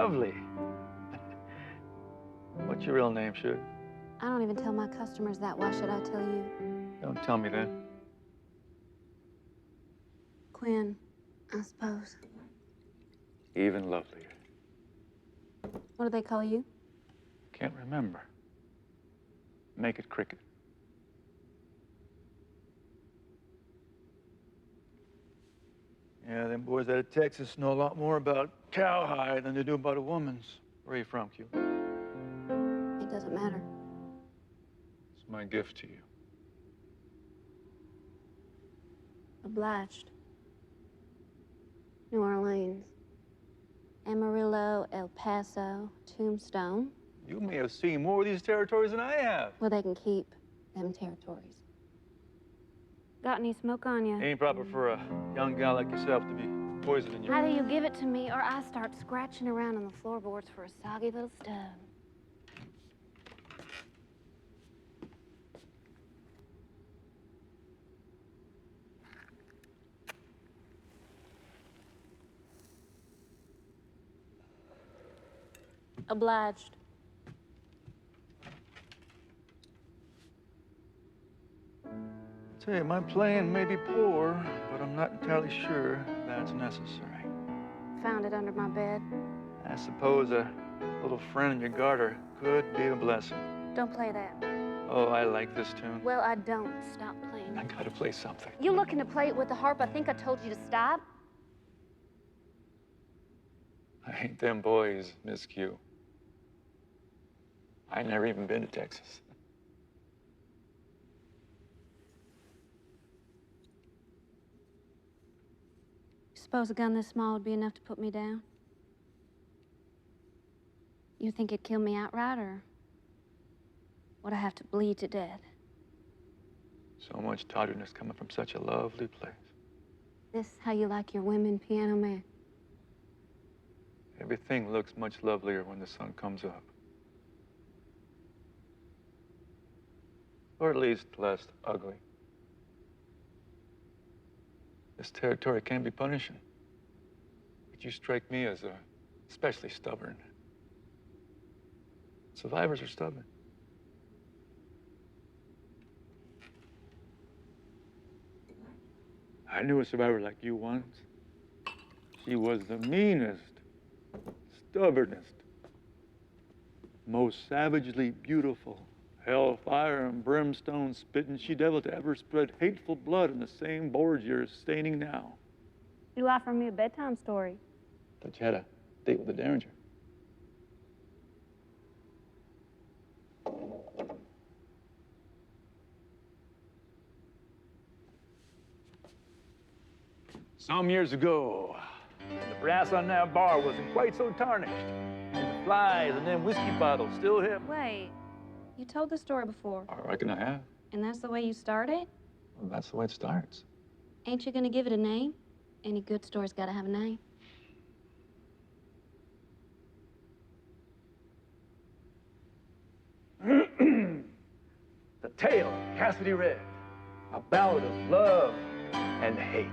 lovely. What's your real name, Sugar? I don't even tell my customers that. Why should I tell you? Don't tell me then. Quinn, I suppose. Even lovelier. What do they call you? Can't remember. Make it Cricket. Yeah, them boys out of Texas know a lot more about cowhide than they do about a woman's. Where are you from, Q? It doesn't matter. It's my gift to you. Obliged. New Orleans. Amarillo, El Paso, Tombstone. You may have seen more of these territories than I have. Well, they can keep them territories. Got any smoke on you? Ain't proper for a young gal like yourself to be poisoning you. Either you give it to me or I start scratching around on the floorboards for a soggy little stub. Obliged. Tell you, my plan may be poor, but I'm not entirely sure that's necessary. Found it under my bed. I suppose a little friend in your garter could be a blessing. Don't play that. Oh, I like this tune. Well, I don't. Stop playing. I gotta play something. You looking to play it with the harp? I think I told you to stop. I ain't them boys, Miss Q. I never even been to Texas. Suppose a gun this small would be enough to put me down? You think it'd kill me outright, or would I have to bleed to death? So much tawdriness coming from such a lovely place. This how you like your women, piano man? Everything looks much lovelier when the sun comes up. Or at least less ugly. This territory can be punishing. But you strike me as especially stubborn. Survivors are stubborn. I knew a survivor like you once. She was the meanest, stubbornest, most savagely beautiful, hellfire and brimstone spitting she-devil to ever spread hateful blood in the same boards you're staining now. You offer me a bedtime story. Thought you had a date with the Derringer. Some years ago, the brass on that bar wasn't quite so tarnished. And the flies and them whiskey bottles still hit. Wait, you told the story before. I reckon I have. And that's the way you started? Well, that's the way it starts. Ain't you gonna give it a name? Any good story's gotta have a name. The Tale of Cassidy Red, a ballad of love and hate.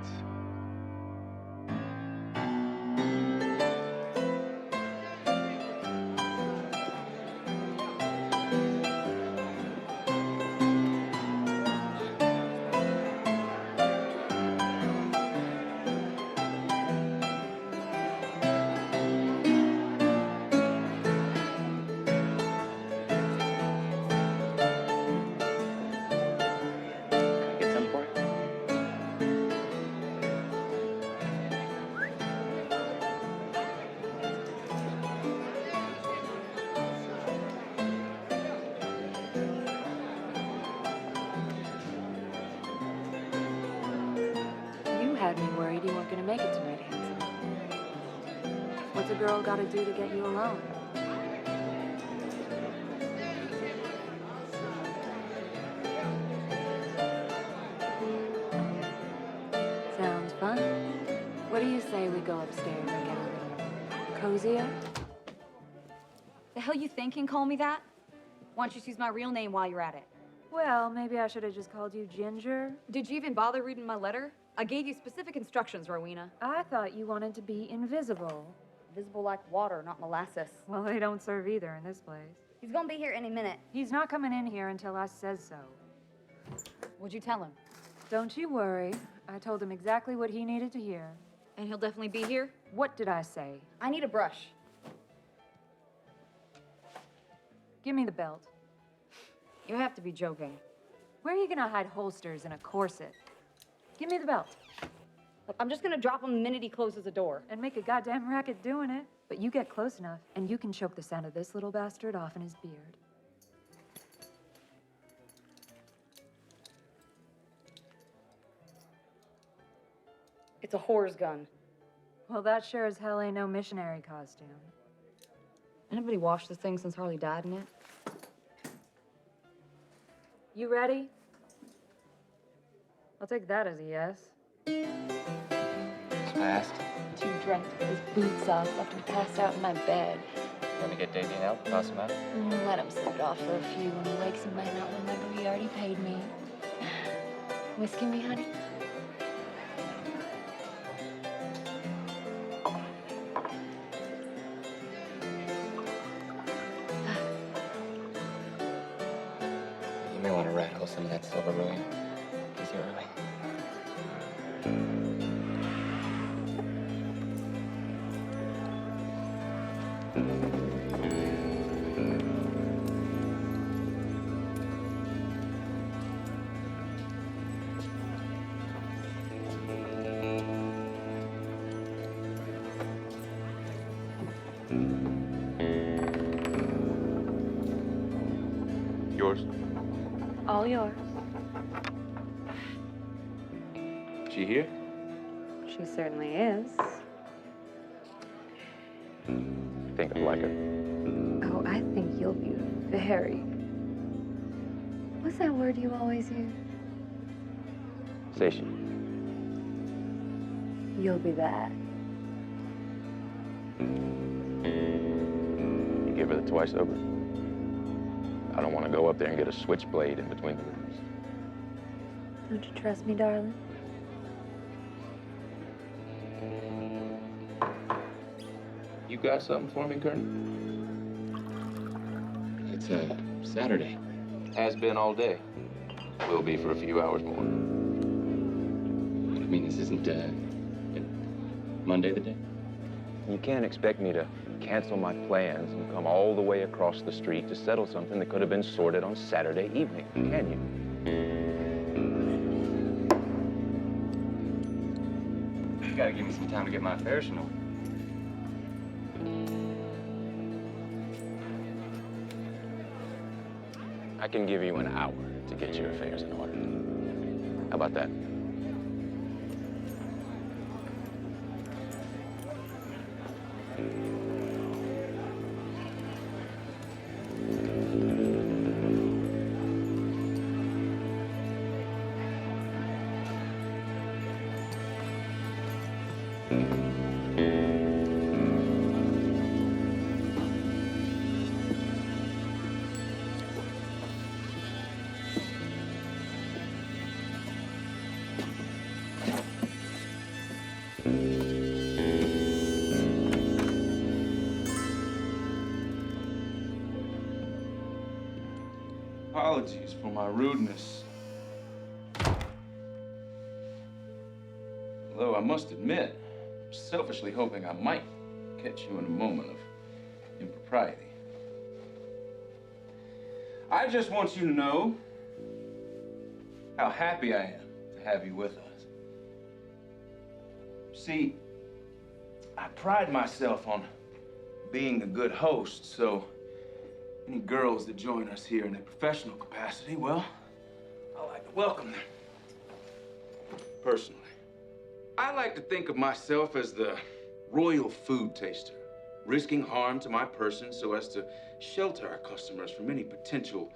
Had me worried you weren't going to make it tonight, handsome. What's a girl got to do to get you alone? Sounds fun. What do you say we go upstairs and get a little cozier? The hell you thinking? Call me that? Why don't you just use my real name while you're at it? Well, maybe I should have just called you Ginger. Did you even bother reading my letter? I gave you specific instructions, Rowena. I thought you wanted to be invisible. visible like water, not molasses. Well, they don't serve either in this place. He's gonna be here any minute. He's not coming in here until I says so. What'd you tell him? Don't you worry. I told him exactly what he needed to hear. And he'll definitely be here? What did I say? I need a brush. Give me the belt. You have to be joking. Where are you gonna hide holsters in a corset? Give me the belt. Look, I'm just gonna drop him the minute he closes the door. And make a goddamn racket doing it. But you get close enough, and you can choke the sound of this little bastard off in his beard. It's a whore's gun. Well, that sure as hell ain't no missionary costume. Anybody washed this thing since Harley died in it? You ready? I'll take that as a yes. It's fast. Too drunk to put his boots off, left him passed out in my bed. Want to get Davey an help? Toss him out? Let him slip it off for a few. When he wakes, he might not remember he already paid me. Whiskey me, honey? You may want to rattle some of that silver ruin. Is he early? Yours? All yours. She here? She certainly is. Think I like her. Oh, I think you'll be very... What's that word you always use? Say she. You'll be that. You give her the twice over? I don't want to go up there and get a switchblade in between the ribs. Don't you trust me, darling? You got something for me, Colonel? It's Saturday. Has been all day. Will be for a few hours more. I mean, this isn't Monday the day? You can't expect me to cancel my plans and come all the way across the street to settle something that could have been sorted on Saturday evening, can you? You gotta give me some time to get my affairs in order. I can give you an hour to get your affairs in order. How about that? Apologies for my rudeness. Although I must admit, I'm selfishly hoping I might catch you in a moment of impropriety. I just want you to know how happy I am to have you with us. See, I pride myself on being a good host, so any girls that join us here in a professional capacity, well, I like to welcome them. Personally, I like to think of myself as the royal food taster, risking harm to my person so as to shelter our customers from any potential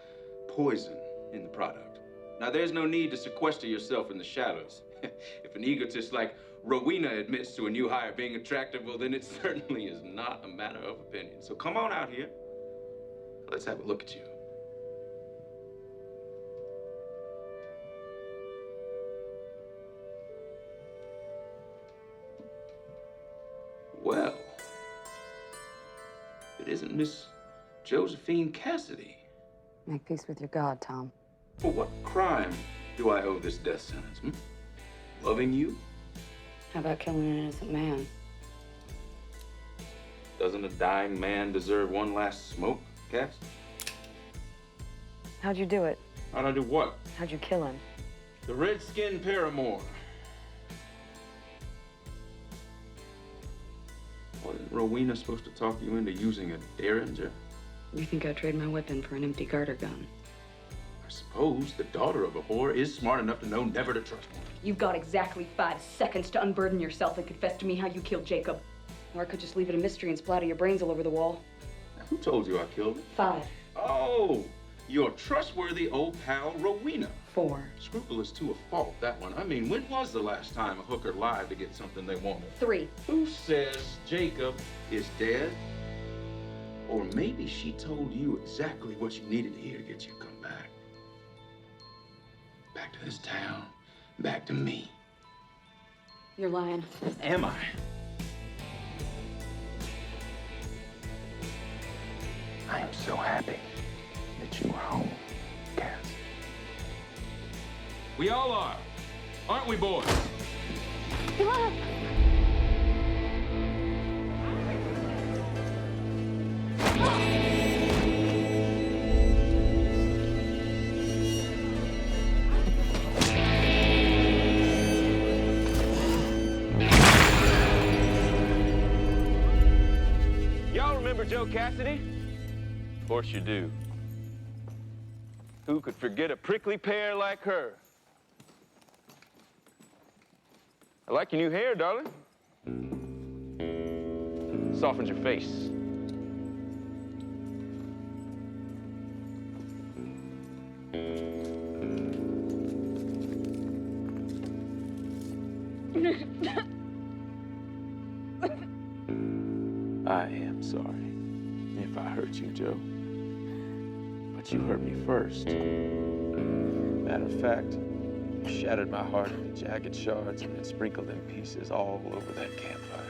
poison in the product. Now, there's no need to sequester yourself in the shadows. If an egotist like Rowena admits to a new hire being attractive, well, then it certainly is not a matter of opinion. So come on out here. Let's have a look at you. Well, It isn't Miss Josephine Cassidy. Make peace with your God, Tom. For what crime do I owe this death sentence? Loving you? How about killing an innocent man? Doesn't a dying man deserve one last smoke, Cass? How'd you do it? How'd I do what? How'd you kill him? The red-skinned paramour. Wasn't Rowena supposed to talk you into using a Derringer? You think I'd trade my weapon for an empty garter gun? I suppose the daughter of a whore is smart enough to know never to trust one. You've got exactly 5 seconds to unburden yourself and confess to me how you killed Jacob. Or I could just leave it a mystery and splatter your brains all over the wall. Now, who told you I killed him? 5. Oh, your trustworthy old pal Rowena. 4. Scrupulous to a fault, that one. I mean, when was the last time a hooker lied to get something they wanted? 3. Who says Jacob is dead? Or maybe she told you exactly what you needed to hear to get you to come back. Back to this town, back to me. You're lying. Am I? I am so happy that you are home, Cass. We all are, aren't we, boys? Y'all remember Joe Cassidy? Of course you do. Who could forget a prickly pear like her? I like your new hair, darling. Softens your face. I am sorry if I hurt you, Joe. But you hurt me first. Matter of fact, you shattered my heart into jagged shards and then sprinkled in pieces all over that campfire.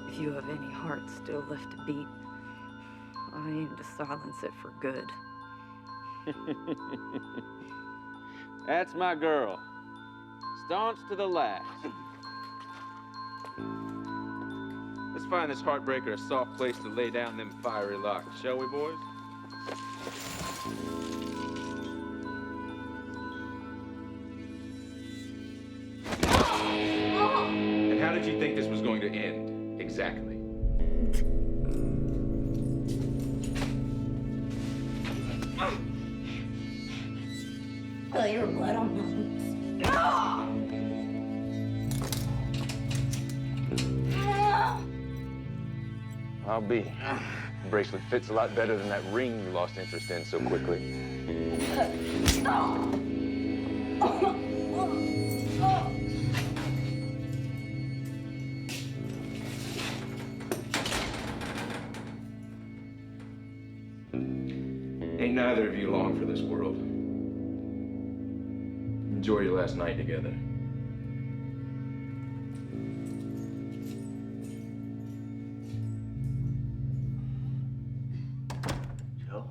If you have any heart still left to beat, I aim to silence it for good. That's my girl. Staunch to the last. Let's find this heartbreaker a soft place to lay down them fiery locks, shall we, boys? And how did you think this was going to end, exactly? Oh, your blood on my I'll be. The bracelet fits a lot better than that ring you lost interest in so quickly. Ain't neither of you long for this world. Enjoy your last night together. Joe?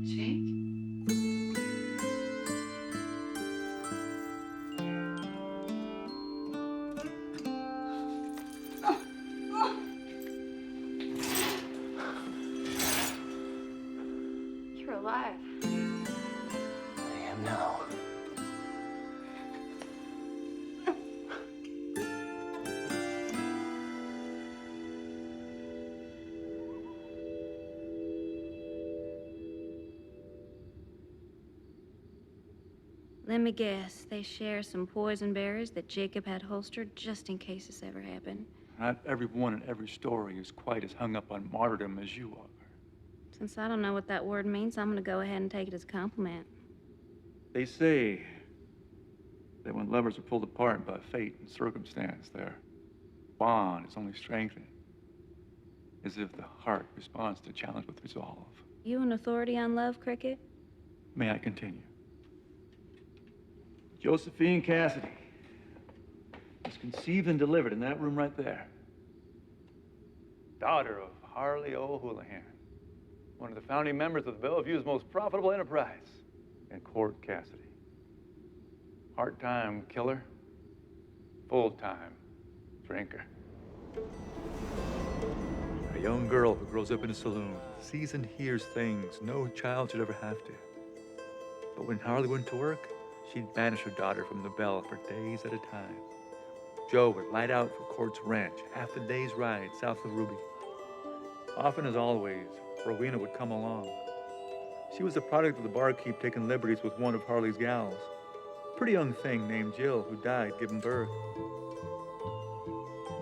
Jake? You're alive. I am now. Let me guess, they share some poison berries that Jacob had holstered just in case this ever happened. Not everyone in every story is quite as hung up on martyrdom as you are. Since I don't know what that word means, I'm gonna go ahead and take it as a compliment. They say that when lovers are pulled apart by fate and circumstance, their bond is only strengthened, as if the heart responds to challenge with resolve. You an authority on love, Cricket? May I continue? Josephine Cassidy was conceived and delivered in that room right there. Daughter of Harley O'Houlihan, one of the founding members of the Bellevue's most profitable enterprise, and Court Cassidy. Part-time killer, full-time drinker. A young girl who grows up in a saloon, sees and hears things no child should ever have to. But when Harley went to work, she'd banish her daughter from the Belle for days at a time. Joe would light out for Court's ranch, half the day's ride south of Ruby. Often as always, Rowena would come along. She was the product of the barkeep taking liberties with one of Harley's gals. Pretty young thing named Jill, who died giving birth.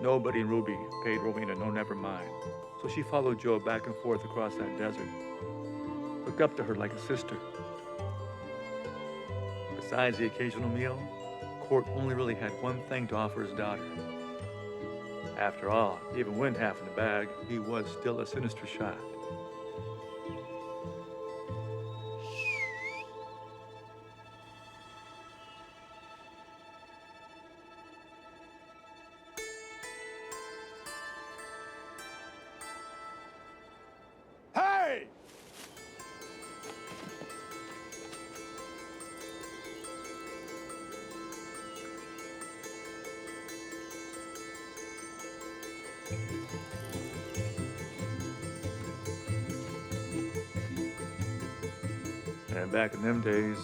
Nobody in Ruby paid Rowena no never mind, so she followed Joe back and forth across that desert. Looked up to her like a sister. Besides the occasional meal, Court only really had one thing to offer his daughter. After all, even when half in the bag, he was still a sinister shot. Hey! And back in them days,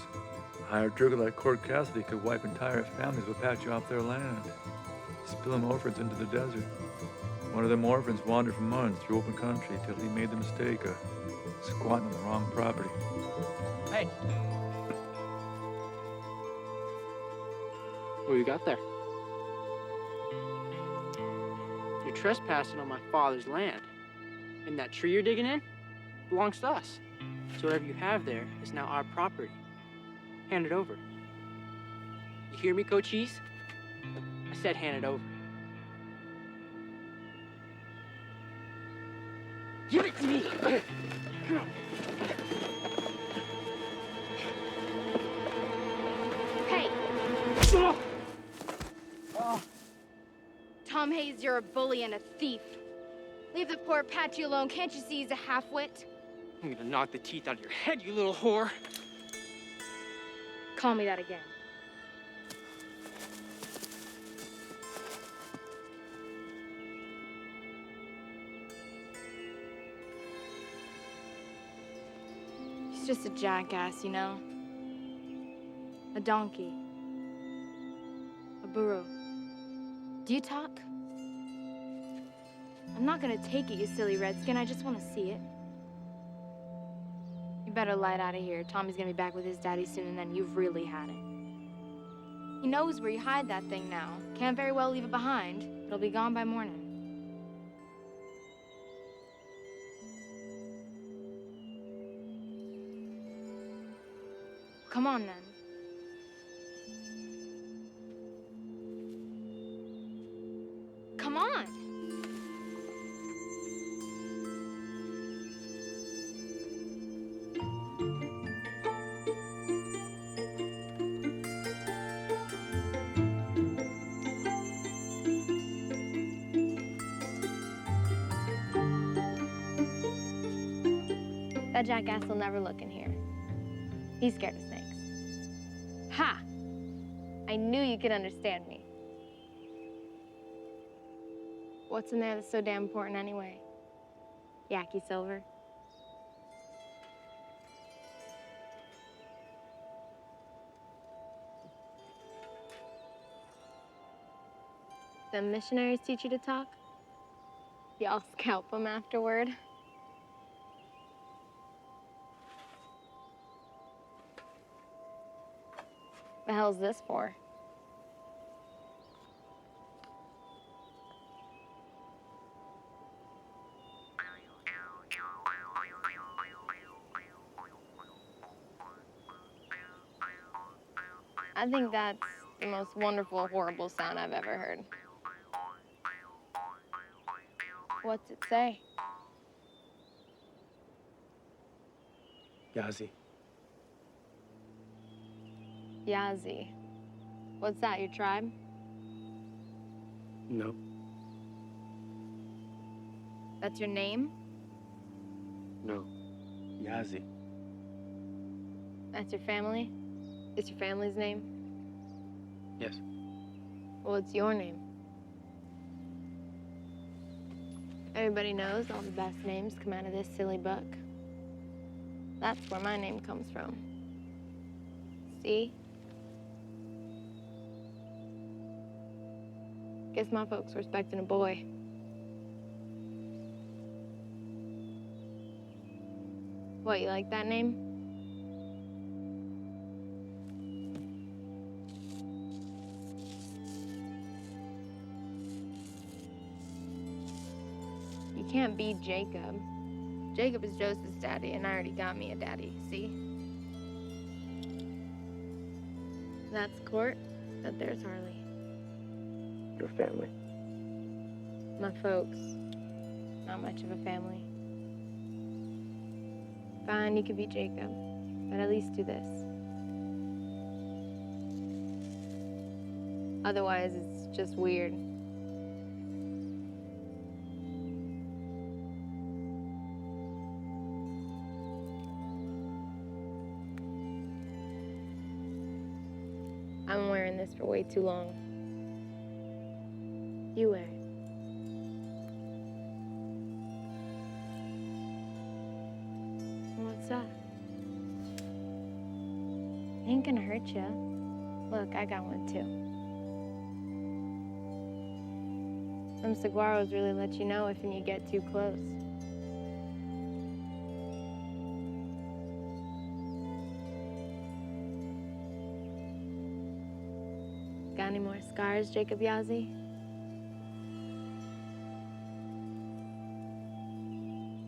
a hired trigger like Court Cassidy could wipe entire families of Apache off their land, spill them orphans into the desert. One of them orphans wandered for months through open country till he made the mistake of squatting on the wrong property. Hey. What you got there? You're trespassing on my father's land. And that tree you're digging in belongs to us. So whatever you have there is now our property. Hand it over. You hear me, Cochise? I said hand it over. Give it to me! Come on. Hey! Tom Hayes, you're a bully and a thief. Leave the poor Apache alone. Can't you see he's a half-wit? I'm gonna knock the teeth out of your head, you little whore. Call me that again. He's just a jackass, you know? A donkey. A burro. Do you talk? I'm not gonna take it, you silly redskin. I just want to see it. You better light out of here. Tommy's gonna be back with his daddy soon, and then you've really had it. He knows where you hide that thing now. Can't very well leave it behind. It'll be gone by morning. Come on, then. Come on! That jackass will never look in here. He's scared of snakes. Ha! I knew you could understand me. What's in there that's so damn important anyway? Yaki silver? The missionaries teach you to talk? Y'all scalp them afterward? The hell's this for? I think that's the most wonderful, horrible sound I've ever heard. What's it say? Yazi. Yazi. What's that, your tribe? No. That's your name? No. Yazi. That's your family? It's your family's name? Yes. Well, it's your name. Everybody knows all the best names come out of this silly book. That's where my name comes from. See? Guess my folks were expecting a boy. What, you like that name? You can't be Jacob. Jacob is Joseph's daddy, and I already got me a daddy, see? That's Court, but there's Harley. Your family. My folks. Not much of a family. Fine, you could be Jacob, but at least do this. Otherwise, it's just weird. I'm wearing this for way too long. You wear it. What's that? Ain't gonna hurt you. Look, I got one too. Them saguaros really let you know if you get too close. Got any more scars, Jacob Yazi?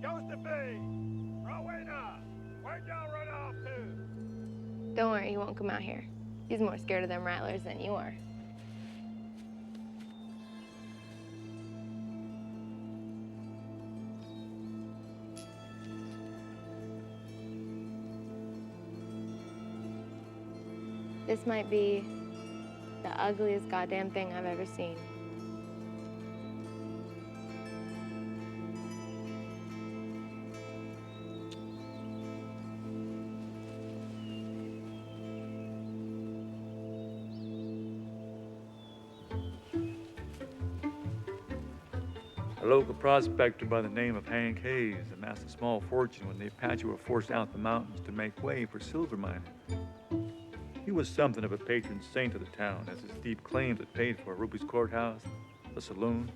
Josephine! Rowena! Where'd y'all run off to? Don't worry, he won't come out here. He's more scared of them rattlers than you are. This might be the ugliest goddamn thing I've ever seen. A local prospector by the name of Hank Hayes amassed a small fortune when the Apache were forced out the mountains to make way for silver mining. He was something of a patron saint of the town, as his deep claims had paid for Ruby's courthouse, the saloon,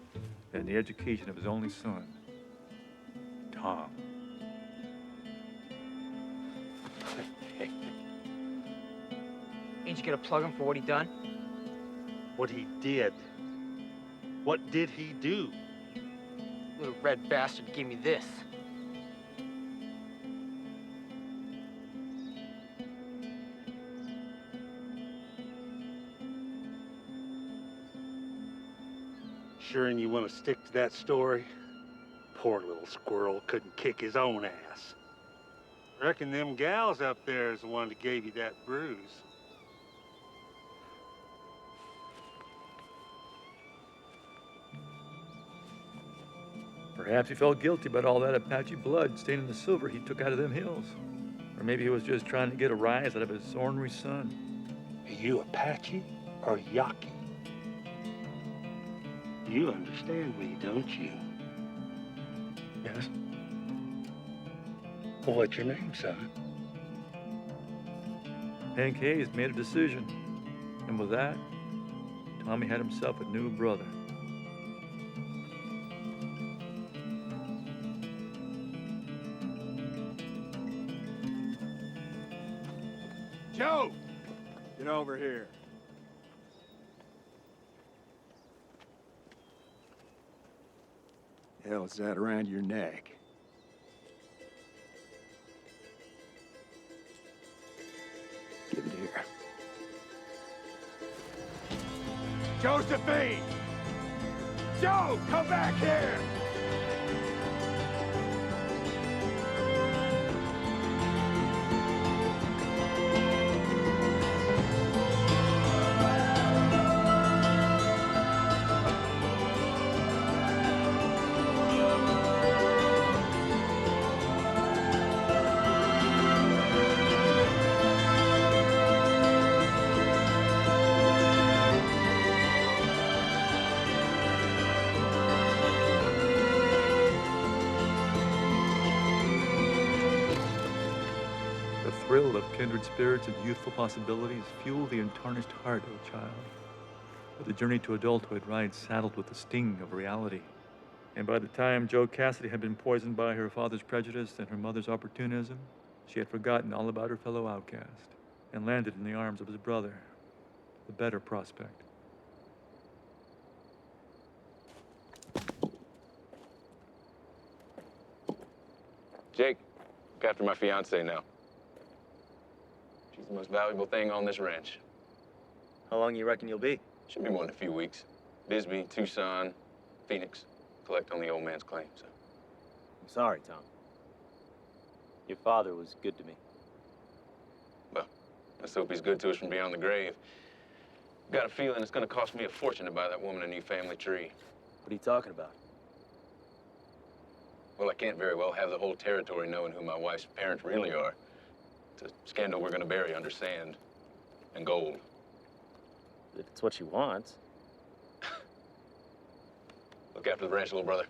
and the education of his only son, Tom. Hey. Ain't you gonna plug him for what he done? What he did. What did he do? Little red bastard gave me this. Sure, and you want to stick to that story? Poor little squirrel couldn't kick his own ass. Reckon them gals up there is the one that gave you that bruise. Perhaps he felt guilty about all that Apache blood staining the silver he took out of them hills. Or maybe he was just trying to get a rise out of his ornery son. Are you Apache or Yaqui? You understand me, don't you? Yes? Well, what's your name, son? Hank Hayes made a decision. And with that, Tommy had himself a new brother. Joe! Get over here. Hell is that around your neck? Give it here. Josephine! Joe, come back here! thrill of kindred spirits and youthful possibilities fuel the untarnished heart of a child. But the journey to adulthood rides saddled with the sting of reality. And by the time Jo Cassidy had been poisoned by her father's prejudice and her mother's opportunism, she had forgotten all about her fellow outcast and landed in the arms of his brother, the better prospect. Jake, look after my fiance now. She's the most valuable thing on this ranch. How long you reckon you'll be? Should be more than a few weeks. Bisbee, Tucson, Phoenix. Collect on the old man's claims. I'm sorry, Tom. Your father was good to me. Well, let's hope he's good to us from beyond the grave. Got a feeling it's gonna cost me a fortune to buy that woman a new family tree. What are you talking about? Well, I can't very well have the whole territory knowing who my wife's parents really are. It's a scandal we're gonna bury under sand and gold. If it's what she wants. Look after the ranch, little brother.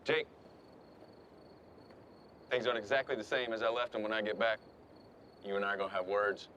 Jake, things aren't exactly the same as I left them when I get back. You and I are gonna have words.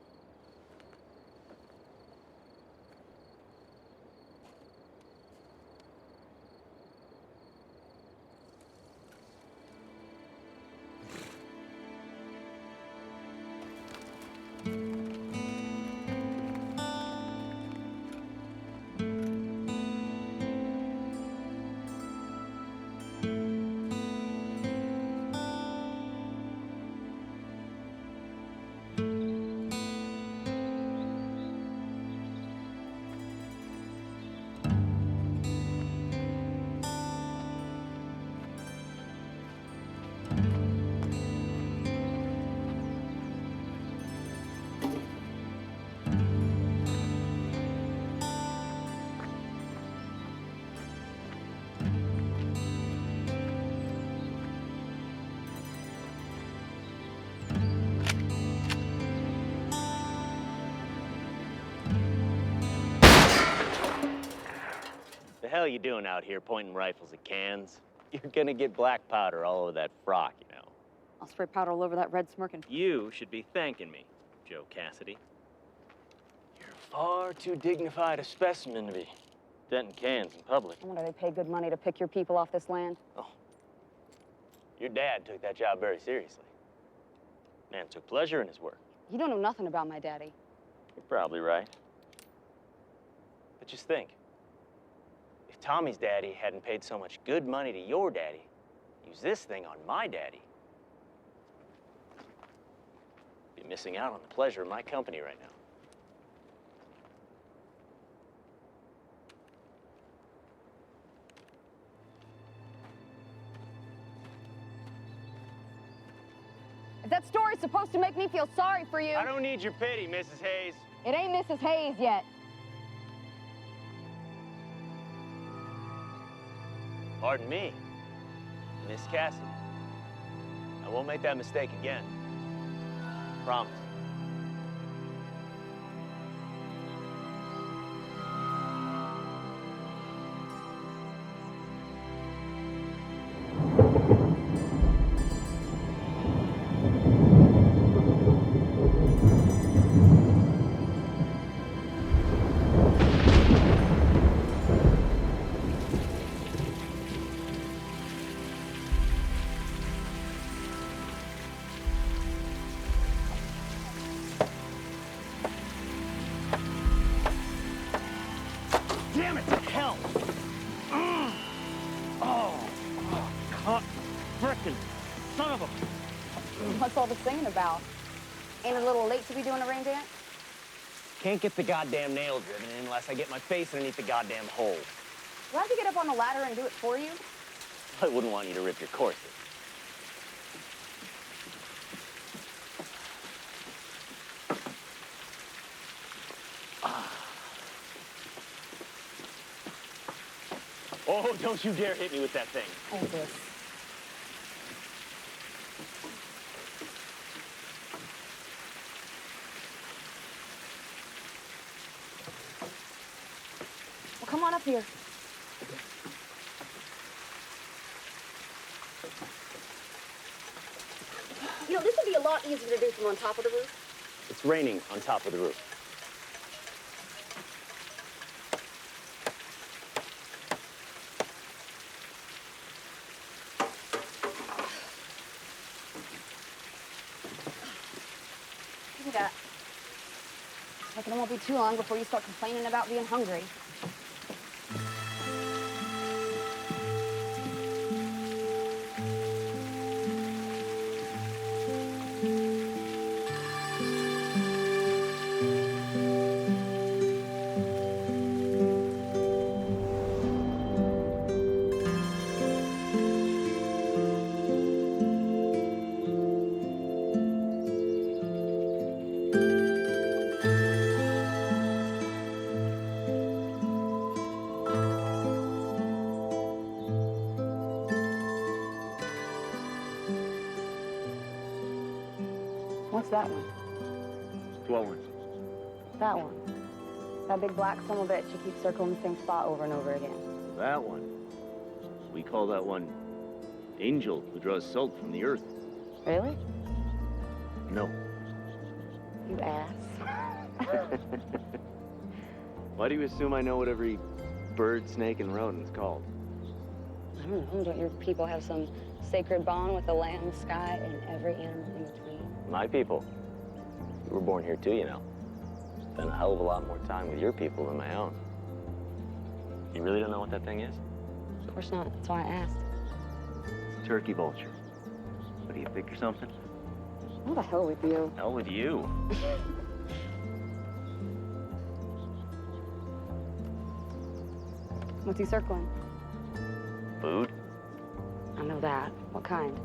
The hell you doing out here pointing rifles at cans? You're gonna get black powder all over that frock, you know. I'll spray powder all over that red smirking. You should be thanking me, Jo Cassidy. You're far too dignified a specimen to be denting cans in public. I wonder they pay good money to pick your people off this land. Oh. Your dad took that job very seriously. Man took pleasure in his work. You don't know nothing about my daddy. You're probably right. But just think. If Tommy's daddy hadn't paid so much good money to your daddy, use this thing on my daddy, be missing out on the pleasure of my company right now. If that story's supposed to make me feel sorry for you... I don't need your pity, Mrs. Hayes. It ain't Mrs. Hayes yet. Pardon me, Miss Cassidy. I won't make that mistake again. Promise. Damn it to hell! Frickin' son of a... What's all the singing about? Ain't it a little late to be doing a rain dance? Can't get the goddamn nail driven in unless I get my face underneath the goddamn hole. Do I have to get up on the ladder and do it for you? I wouldn't want you to rip your corset. Oh, don't you dare hit me with that thing. Oh, this. Well, come on up here. lot easier to do from on top of the roof? It's raining on top of the roof. Look at that. Reckon it won't be too long before you start complaining about being hungry. What's that one? What one? That one. That big black son of a bitch you keep circling the same spot over and over again. That one. We call that one Angel, who draws salt from the earth. Really? No. You ass. Why do you assume I know what every bird, snake, and rodent's called? I don't know. Don't your people have some sacred bond with the land, sky, and every animal in between? My people. You were born here too, you know. Spent a hell of a lot more time with your people than my own. You really don't know what that thing is? Of course not. That's why I asked. It's a turkey vulture. What, do you think or something? What the hell with you? Hell with you. What's he circling? Food? I know that. What kind?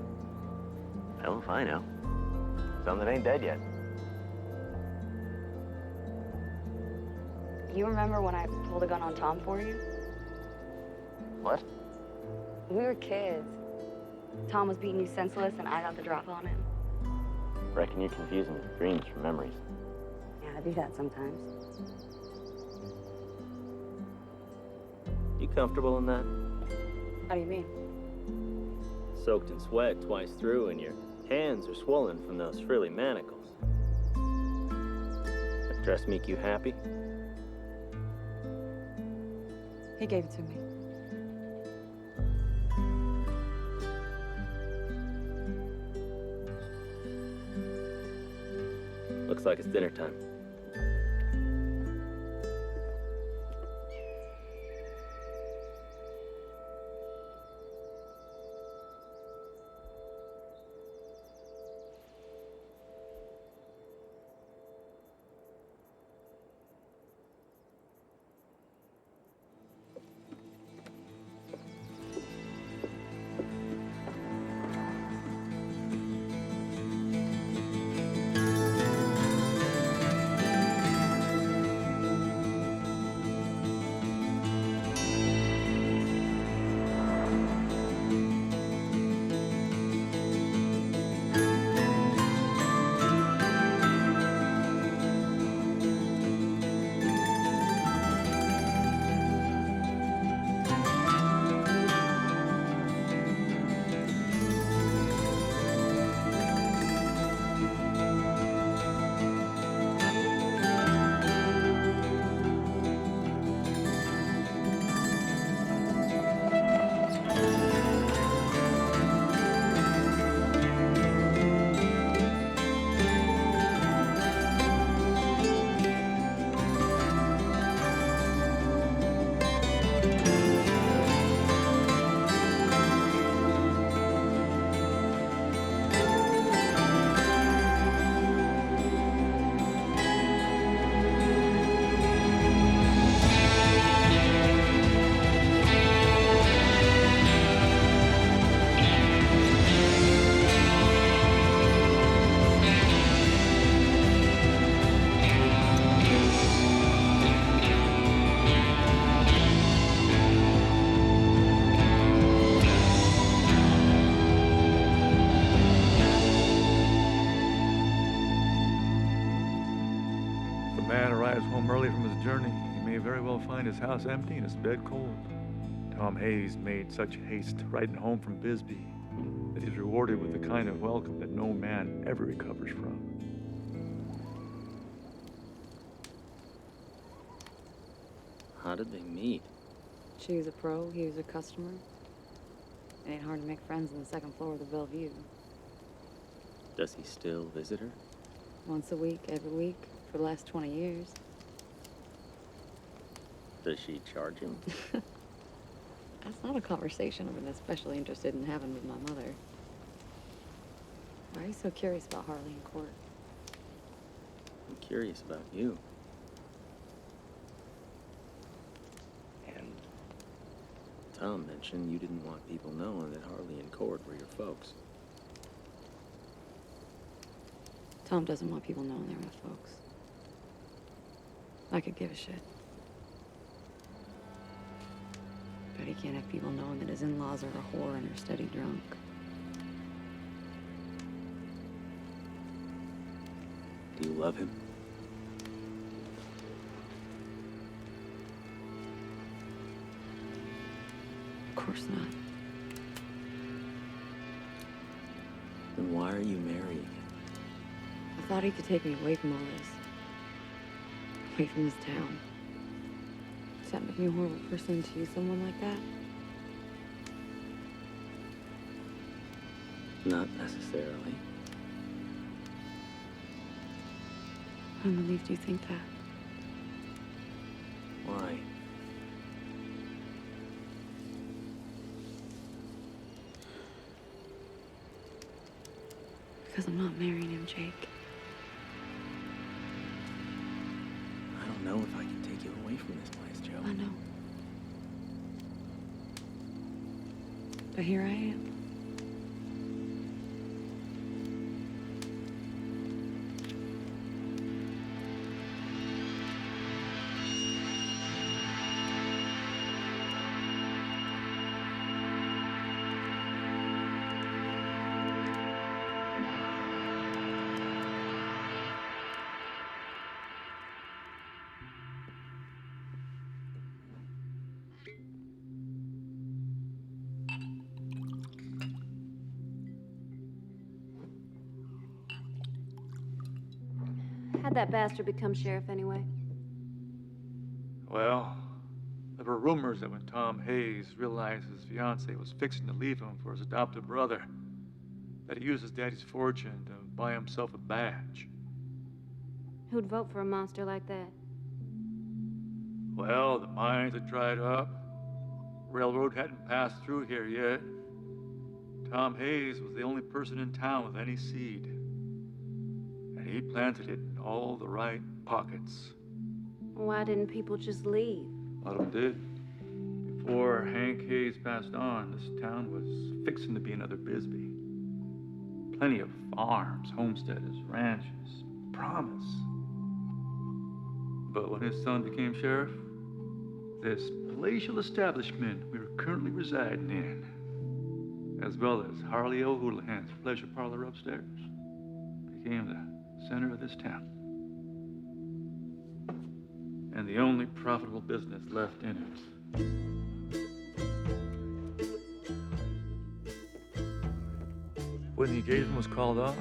Hell if I know. Some that ain't dead yet. You remember when I pulled a gun on Tom for you? What? We were kids. Tom was beating you senseless, and I got the drop on him. Reckon you're confusing dreams from memories. Yeah, I do that sometimes. You comfortable in that? How do you mean? Soaked in sweat twice through, and your hands are swollen from those frilly manacles. That dress make you happy? He gave it to me. Looks like it's dinner time. Find his house empty and his bed cold. Tom Hayes made such haste riding home from Bisbee. that he's rewarded with the kind of welcome that no man ever recovers from. How did they meet? She was a pro, he was a customer. It ain't hard to make friends on the second floor of the Bellevue. Does he still visit her? Once a week, every week, for the last 20 years. Does she charge him? That's not a conversation I've been especially interested in having with my mother. Why are you so curious about Harley in court? I'm curious about you. And Tom mentioned you didn't want people knowing that Harley and Cord were your folks. Tom doesn't want people knowing they're my folks. I could give a shit. But he can't have people knowing that his in-laws are a whore and are steady drunk. Do you love him? Of course not. Then why are you marrying? I thought he could take me away from all this. Away from this town. Does that make me a horrible person to use someone like that? Not necessarily. I'm relieved you think that. Why? Because I'm not marrying him, Jake. I don't know if I can take you away from this place, Joe. I know. But here I am. How'd that bastard become sheriff anyway? Well, there were rumors that when Tom Hayes realized his fiancée was fixing to leave him for his adopted brother, that he used his daddy's fortune to buy himself a badge. Who'd vote for a monster like that? Well, the mines had dried up. Railroad hadn't passed through here yet. Tom Hayes was the only person in town with any seed. And he planted it in all the right pockets. Why didn't people just leave? A lot of them did. Before Hank Hayes passed on, this town was fixing to be another Bisbee. Plenty of farms, homesteads, ranches, promise. But when his son became sheriff, this palatial establishment we were currently residing in, as well as Harley O'Houlihan's pleasure parlor upstairs, became the center of this town. And the only profitable business left in it. When the engagement was called off,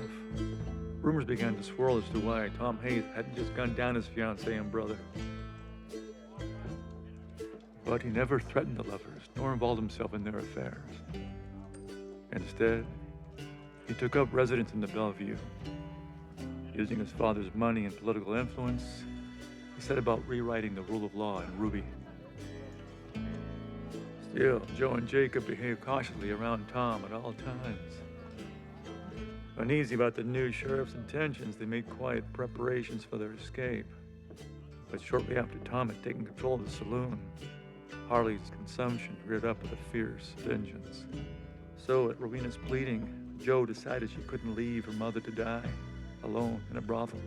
rumors began to swirl as to why Tom Hayes hadn't just gunned down his fiancée and brother. But he never threatened the lovers, nor involved himself in their affairs. Instead, he took up residence in the Bellevue. Using his father's money and political influence, he set about rewriting the rule of law in Ruby. Still, Joe and Jacob behaved cautiously around Tom at all times. Uneasy about the new sheriff's intentions, they made quiet preparations for their escape. But shortly after Tom had taken control of the saloon, Harley's consumption reared up with a fierce vengeance. So, at Rowena's pleading, Joe decided she couldn't leave her mother to die, alone in a brothel.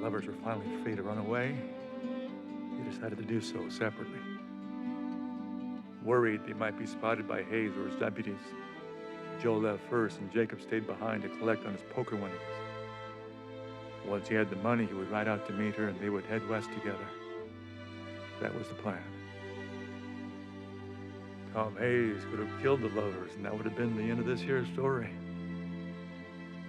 lovers were finally free to run away, they decided to do so separately. Worried they might be spotted by Hayes or his deputies, Joe left first and Jacob stayed behind to collect on his poker winnings. Once he had the money, he would ride out to meet her and they would head west together. That was the plan. Tom Hayes could have killed the lovers and that would have been the end of this here story.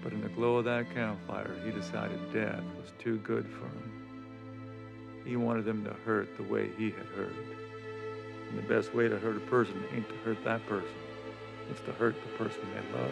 But in the glow of that campfire, he decided death was too good for him. He wanted them to hurt the way he had hurt. And the best way to hurt a person ain't to hurt that person. It's to hurt the person they love.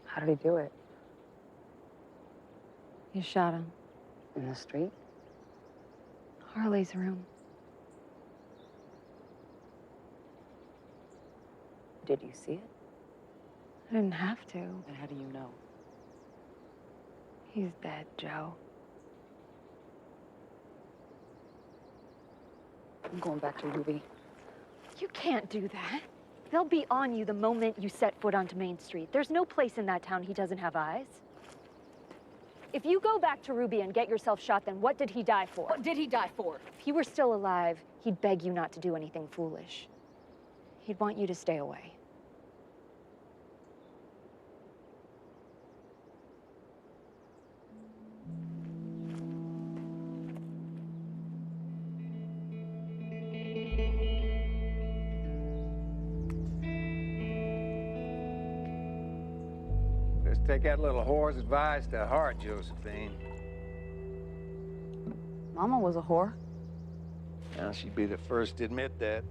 How did he do it? You shot him. In the street? Harley's room. Did you see it? I didn't have to. Then how do you know? He's dead, Joe. I'm going back to Ruby. You can't do that. They'll be on you the moment you set foot onto Main Street. There's no place in that town he doesn't have eyes. If you go back to Ruby and get yourself shot, then what did he die for? What did he die for? If he were still alive, he'd beg you not to do anything foolish. He'd want you to stay away. Just take that little whore's advice to heart, Josephine. Mama was a whore. Now, she'd be the first to admit that.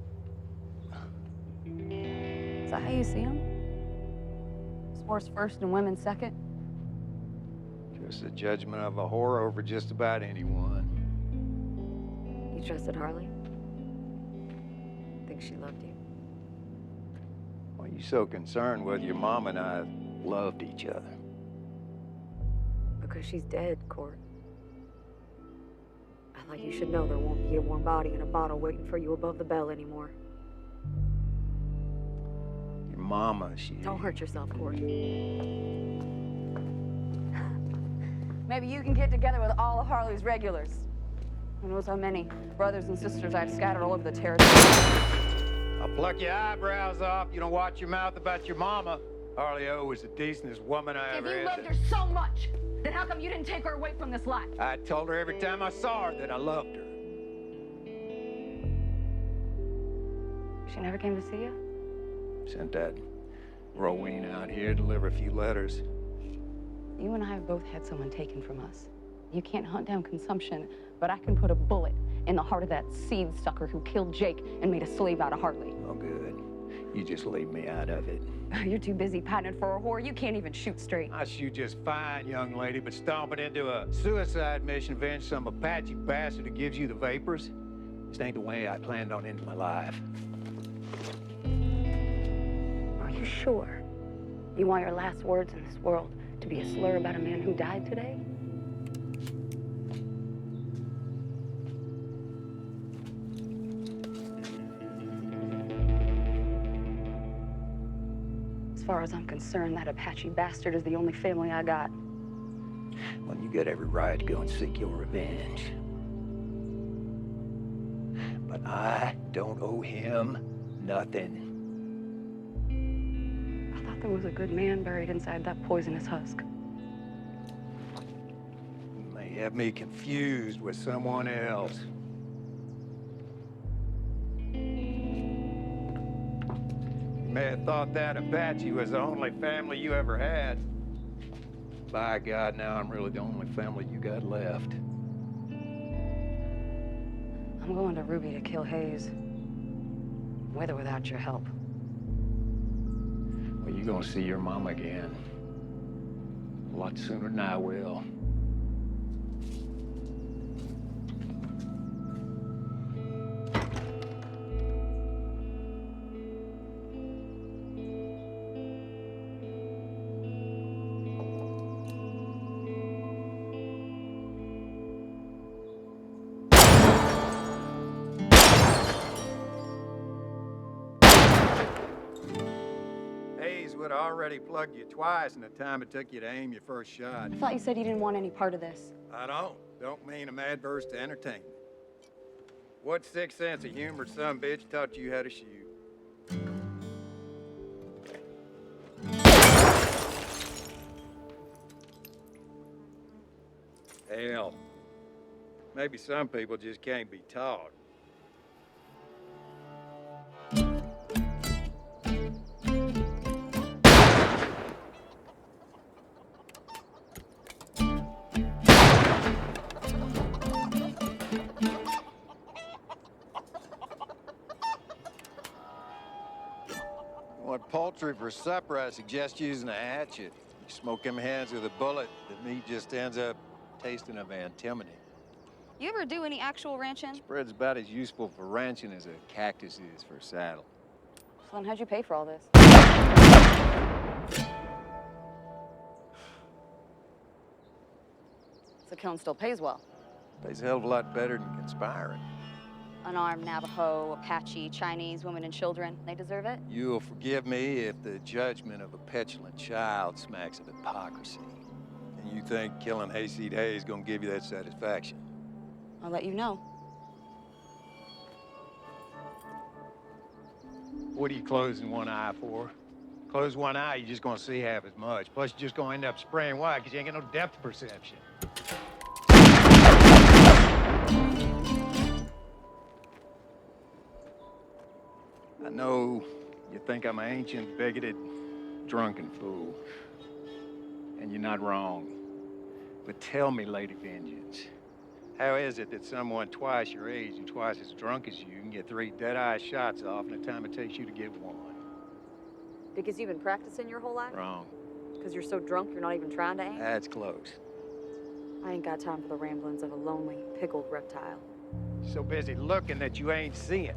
Is that how you see him? Sports first and women second? Just a judgment of a whore over just about anyone. You trusted Harley? Think she loved you? Why are you so concerned whether your mom and I loved each other? Because she's dead, Court. I thought you should know there won't be a warm body in a bottle waiting for you above the bell anymore. Your mama, she... Don't hurt yourself, Court. Maybe you can get together with all of Harley's regulars. Who knows how many brothers and sisters I've scattered all over the territory. I'll pluck your eyebrows off. You don't watch your mouth about your mama. Harley O was the decentest woman I ever had. If you loved her so much, then how come you didn't take her away from this life? I told her every time I saw her that I loved her. She never came to see you? Sent that Rowena out here to deliver a few letters. You and I have both had someone taken from us. You can't hunt down consumption, but I can put a bullet in the heart of that seed sucker who killed Jake and made a slave out of Harley. Oh, good. You just leave me out of it. You're too busy pining for a whore. You can't even shoot straight. I shoot just fine, young lady, but stomping into a suicide mission to avenge some Apache bastard who gives you the vapors, this ain't the way I planned on ending my life. Are you sure you want your last words in this world to be a slur about a man who died today? far as I'm concerned, that Apache bastard is the only family I got. Well, you got every right to go and seek your revenge. But I don't owe him nothing. I thought there was a good man buried inside that poisonous husk. You may have me confused with someone else. You may have thought that Apache was the only family you ever had. By God, now I'm really the only family you got left. I'm going to Ruby to kill Hayes. With or without your help. Well, you're gonna see your mama again. A lot sooner than I will. Would have already plugged you twice in the time it took you to aim your first shot. I thought you said you didn't want any part of this. I don't mean I'm adverse to entertainment. What sixth sense of humor some bitch taught you how to shoot? Hell, maybe some people just can't be taught. Poultry for supper, I suggest using a hatchet. You smoke them hands with a bullet, the meat just ends up tasting of antimony. You ever do any actual ranching? Spread's about as useful for ranching as a cactus is for a saddle. So then how'd you pay for all this? So killing still pays well. Pays a hell of a lot better than conspiring. Unarmed Navajo, Apache, Chinese, women and children. They deserve it? You'll forgive me if the judgment of a petulant child smacks of hypocrisy. And you think killing Hayseed Hayes is gonna give you that satisfaction? I'll let you know. What are you closing one eye for? Close one eye, you're just gonna see half as much. Plus, you're just gonna end up spraying wide because you ain't got no depth perception. I know you think I'm an ancient, bigoted, drunken fool. And you're not wrong. But tell me, Lady Vengeance, how is it that someone twice your age and twice as drunk as you can get 3 dead-eye shots off in the time it takes you to get one? Because you've been practicing your whole life? Wrong. Because you're so drunk you're not even trying to aim? That's close. I ain't got time for the ramblings of a lonely, pickled reptile. So busy looking that you ain't seeing.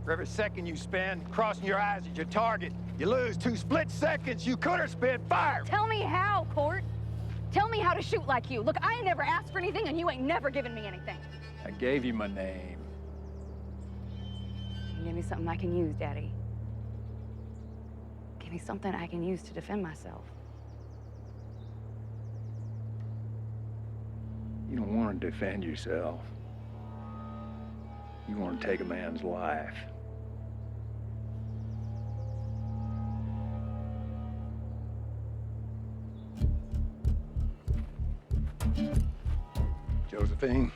For every second you spend crossing your eyes at your target, you lose 2 split seconds you could have spent fire. Tell me how, Court. Tell me how to shoot like you. Look, I ain't never asked for anything, and you ain't never given me anything. I gave you my name. Give me something I can use, Daddy. Give me something I can use to defend myself. You don't want to defend yourself. You want to take a man's life. Josephine.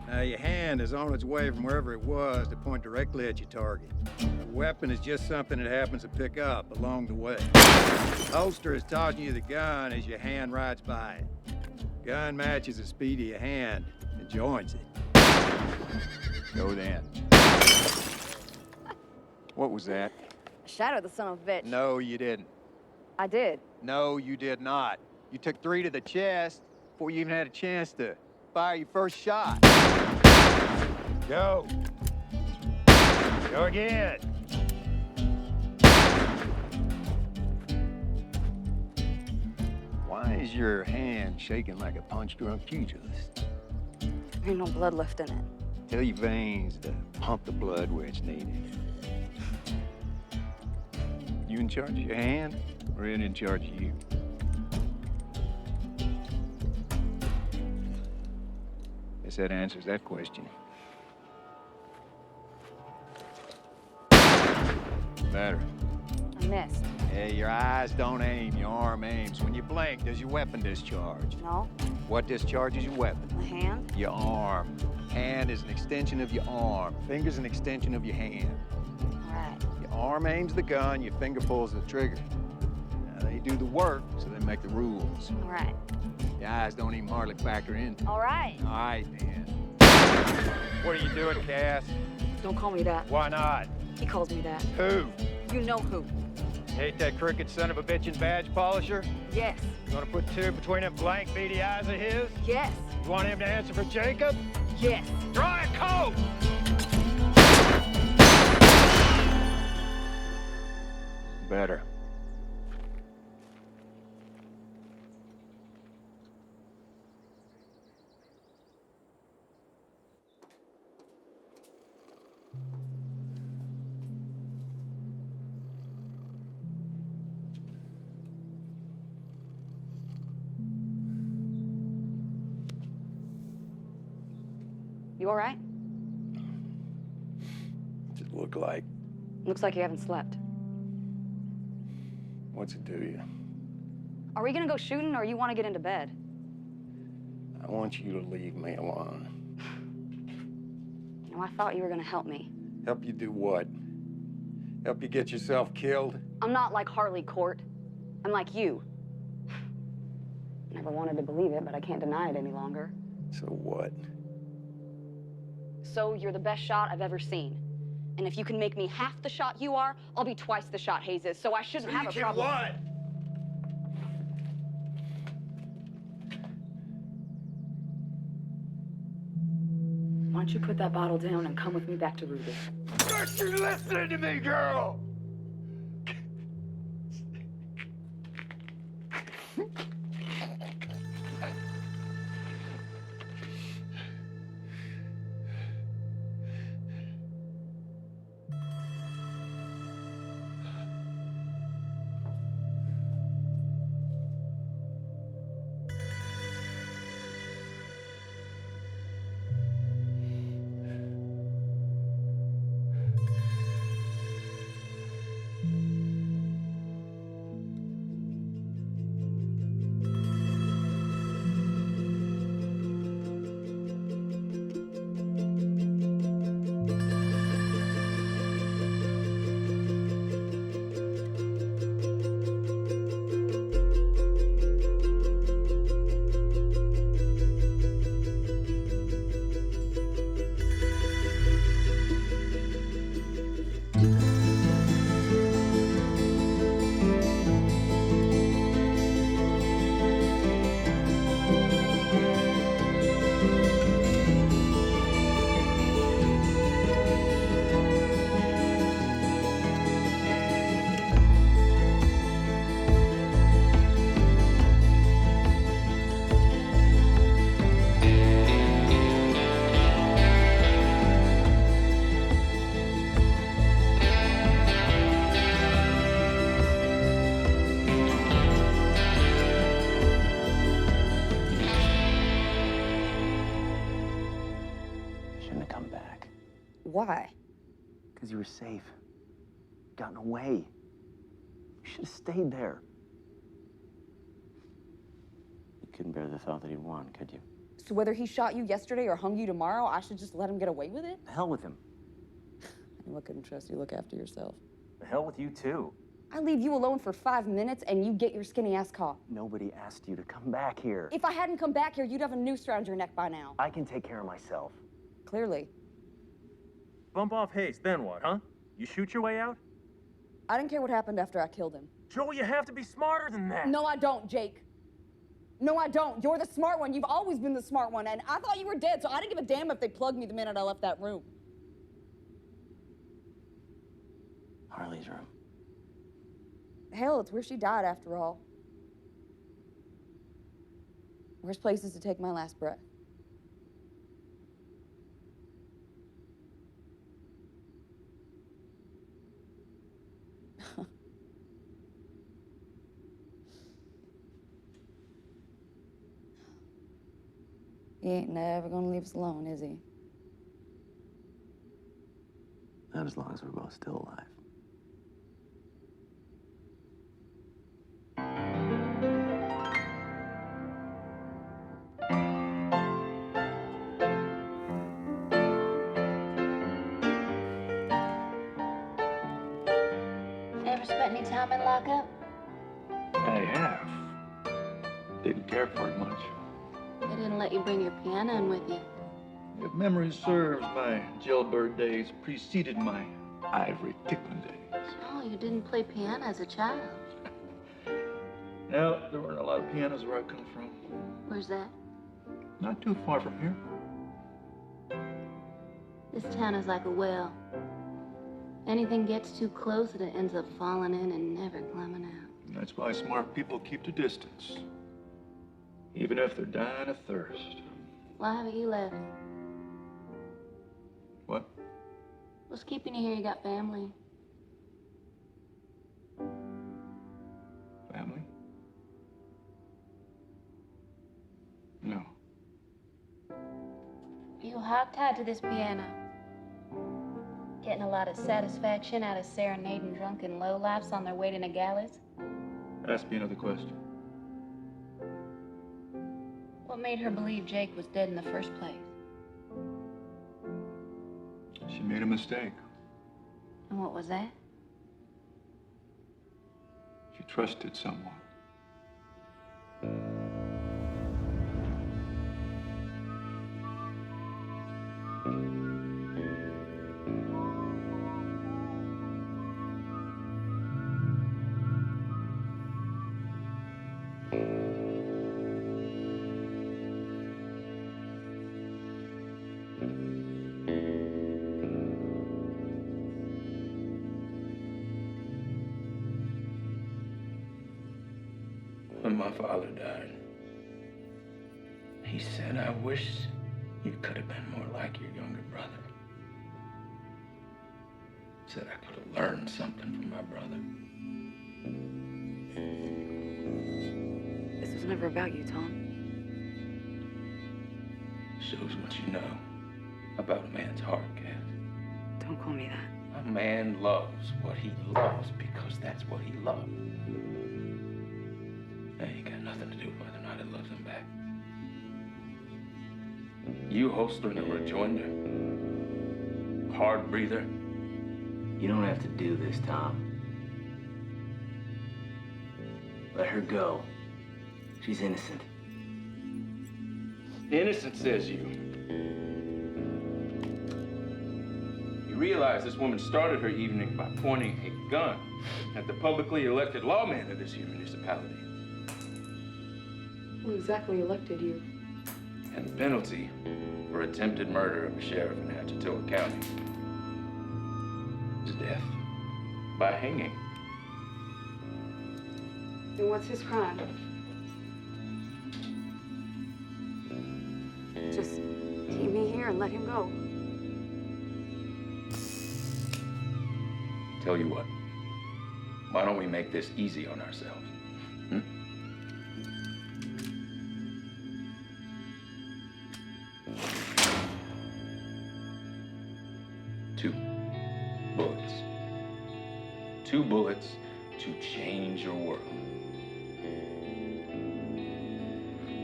Now, your hand is on its way from wherever it was to point directly at your target. The weapon is just something that happens to pick up along the way. The holster is tossing you the gun as your hand rides by it. Gun matches the speed of your hand and joins it. Go then. What was that? I shadowed the son of a bitch. No, you didn't. I did. No, you did not. You took 3 to the chest before you even had a chance to fire your first shot. Go. Go again. Why is your hand shaking like a punch-drunk pugilist? There ain't no blood left in it. Tell your veins to pump the blood where it's needed. You in charge of your hand, or in charge of you? Guess that answers that question. Better. I missed. Hey, your eyes don't aim, your arm aims. When you blink, does your weapon discharge? No. What discharges your weapon? My hand? Your arm. Hand is an extension of your arm. Finger's an extension of your hand. All right. Your arm aims the gun, your finger pulls the trigger. Now, they do the work, so they make the rules. All right. Your eyes don't even hardly factor in. All right. All right, then. What are you doing, Cass? Don't call me that. Why not? He calls me that. Who? You know who. Hate that crooked son of a bitch and badge polisher? Yes. You gonna put two between them blank, beady eyes of his? Yes. You want him to answer for Jacob? Yes. Dry a coat! Better. You all right? What's it look like? Looks like you haven't slept. What's it do you? Are we gonna go shooting, or you want to get into bed? I want you to leave me alone. You know, I thought you were gonna help me. Help you do what? Help you get yourself killed? I'm not like Harley Court. I'm like you. Never wanted to believe it, but I can't deny it any longer. So what? So you're the best shot I've ever seen. And if you can make me half the shot you are, I'll be twice the shot Hayes is, so I shouldn't have a problem. What? Why don't you put that bottle down and come with me back to Ruby? Aren't you listening to me, girl? Why? Because you were safe. Gotten away. You should have stayed there. You couldn't bear the thought that he'd won, could you? So whether he shot you yesterday or hung you tomorrow, I should just let him get away with it? The hell with him. I knew I couldn't trust you. Look after yourself. The hell with you, too. I leave you alone for 5 minutes and you get your skinny ass caught. Nobody asked you to come back here. If I hadn't come back here, you'd have a noose around your neck by now. I can take care of myself. Clearly. Bump off Hayes, then what, huh? You shoot your way out? I didn't care what happened after I killed him. Joel, you have to be smarter than that. No, I don't, Jake. No, I don't. You're the smart one. You've always been the smart one, and I thought you were dead, so I didn't give a damn if they plugged me the minute I left that room. Harley's room. Hell, it's where she died after all. Worst places to take my last breath. He ain't never gonna leave us alone, is he? Not as long as we're both still alive. Ever spent any time in lockup? I have. Didn't care for it much. They didn't let you bring your piano in with you. If memory serves, my jailbird days preceded my ivory tickling days. Oh, you didn't play piano as a child. No, there weren't a lot of pianos where I come from. Where's that? Not too far from here. This town is like a well. Anything gets too close and it ends up falling in and never climbing out. That's why smart people keep the distance. Even if they're dying of thirst. Why haven't you left? What? What's keeping you here? You got family. Family? No. You hogtied to this piano. Getting a lot of satisfaction out of serenading drunken lowlifes on their way to Nogales? Ask me another question. What made her believe Jake was dead in the first place? She made a mistake. And what was that? She trusted someone. When my father died, he said, I wish you could have been more like your younger brother. Said I could have learned something from my brother. This was never about you, Tom. Shows what you know about a man's heart, Cass. Don't call me that. A man loves what he loves because that's what he loved. That ain't got nothing to do with whether or not he loves him back. You holstering a rejoinder, hard breather. You don't have to do this, Tom. Let her go. She's innocent. Innocent, says you. You realize this woman started her evening by pointing a gun at the publicly elected lawman of this here municipality. Who exactly elected you? And the penalty for attempted murder of a sheriff in Hatchetoga County is death by hanging. And what's his crime? Just keep me here and let him go. Tell you what, why don't we make this easy on ourselves? Hmm? Two bullets to change your world.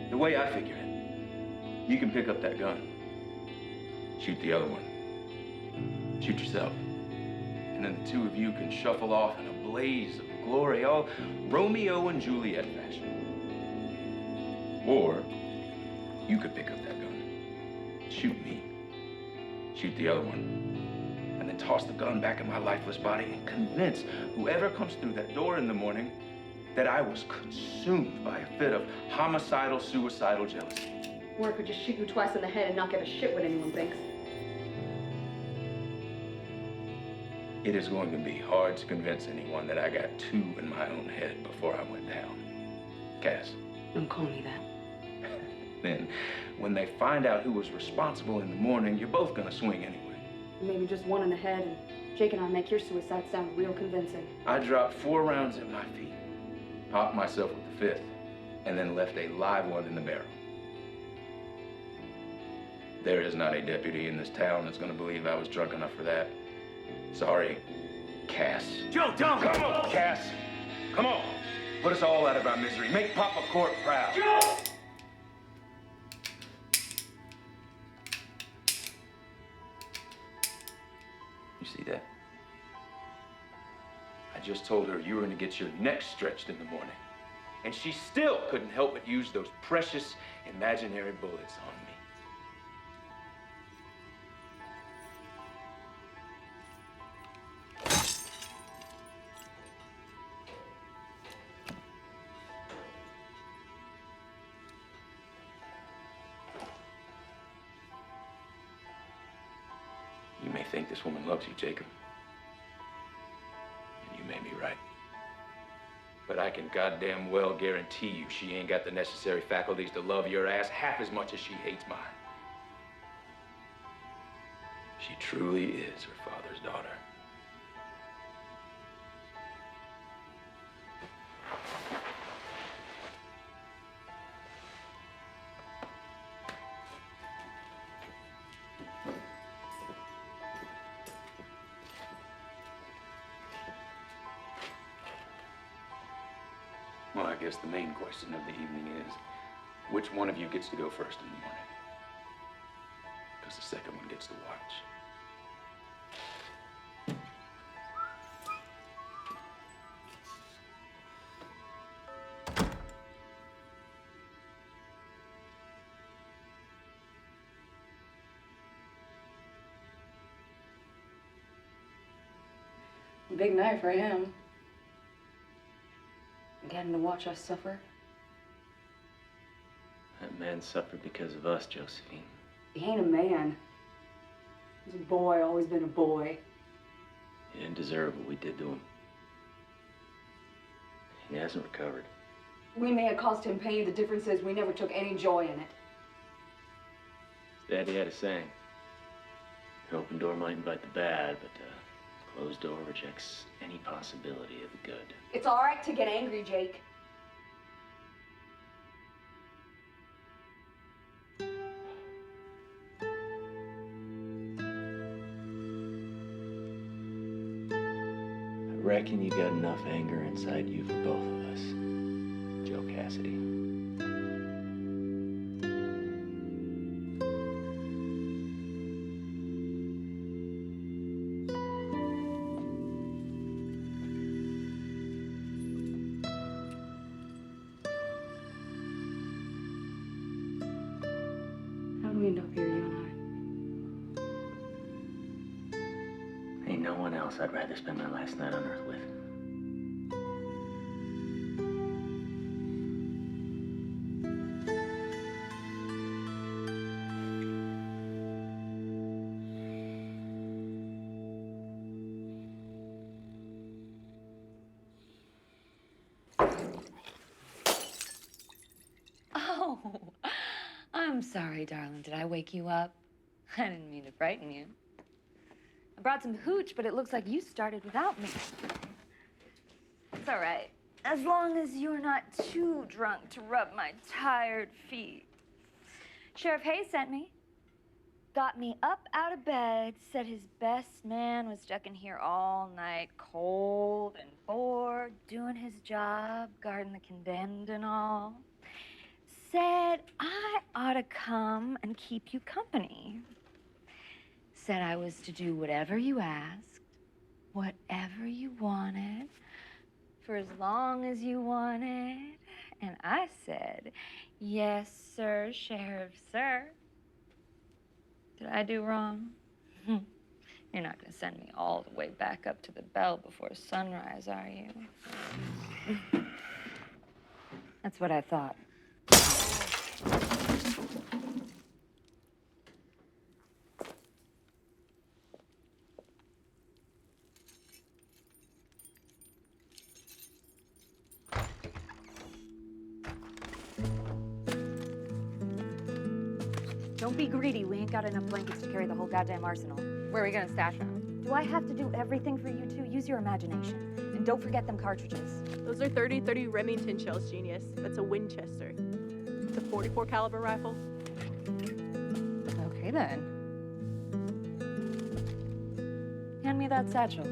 The way I figure it, you can pick up that gun, shoot the other one, shoot yourself, and then the two of you can shuffle off in a blaze of glory, all Romeo and Juliet fashion. Or you could pick up that gun, shoot me, shoot the other one, and then toss the gun back in my lifeless body and convince whoever comes through that door in the morning that I was consumed by a fit of homicidal, suicidal jealousy. Or I could just shoot you twice in the head and not give a shit what anyone thinks. It is going to be hard to convince anyone that I got two in my own head before I went down. Cass. Don't call me that. Then, when they find out who was responsible in the morning, you're both gonna swing anyway. Maybe just one in the head, and Jake and I make your suicide sound real convincing. I dropped 4 rounds at my feet, popped myself with the 5th, and then left a live one in the barrel. There is not a deputy in this town that's gonna believe I was drunk enough for that. Sorry, Cass. Joe, don't! Come on, Cass! Come on! Put us all out of our misery. Make Papa Court proud. Joe! You see that? I just told her you were gonna get your neck stretched in the morning. And she still couldn't help but use those precious imaginary bullets on me. You may think this woman loves you, Jacob. And you may be right. But I can goddamn well guarantee you she ain't got the necessary faculties to love your ass half as much as she hates mine. She truly is her father's daughter. Well, I guess the main question of the evening is, which one of you gets to go first in the morning? Because the second one gets to watch. Big night for him. Getting to watch us suffer. That man suffered because of us, Josephine. He ain't a man. He's a boy, always been a boy. He didn't deserve what we did to him. He hasn't recovered. We may have caused him pain. The difference is we never took any joy in it. His daddy had a saying. An open door might invite the bad, but a closed door rejects any possibility of the good. It's all right to get angry, Jake. I reckon you got enough anger inside you for both of us, Joe Cassidy. How do we end up here, you and Ain't no one else I'd rather spend my last night on Earth with. Oh, I'm sorry, darling. Did I wake you up? I didn't mean to frighten you. I brought some hooch, but it looks like you started without me. It's all right, as long as you're not too drunk to rub my tired feet. Sheriff Hayes sent me. Got me up out of bed, said his best man was stuck in here all night, cold and bored, doing his job, guarding the condemned and all. Said I ought to come and keep you company. Said I was to do whatever you asked, whatever you wanted, for as long as you wanted. And I said, yes, sir, Sheriff, sir. Did I do wrong? You're not gonna send me all the way back up to the bell before sunrise, are you? That's what I thought. Don't be greedy. We ain't got enough blankets to carry the whole goddamn arsenal. Where are we gonna stash them? Do I have to do everything for you two? Use your imagination. And don't forget them cartridges. Those are 30 Remington shells, genius. That's a Winchester. It's a .44 caliber rifle. Okay. Okay, then. Hand me that satchel.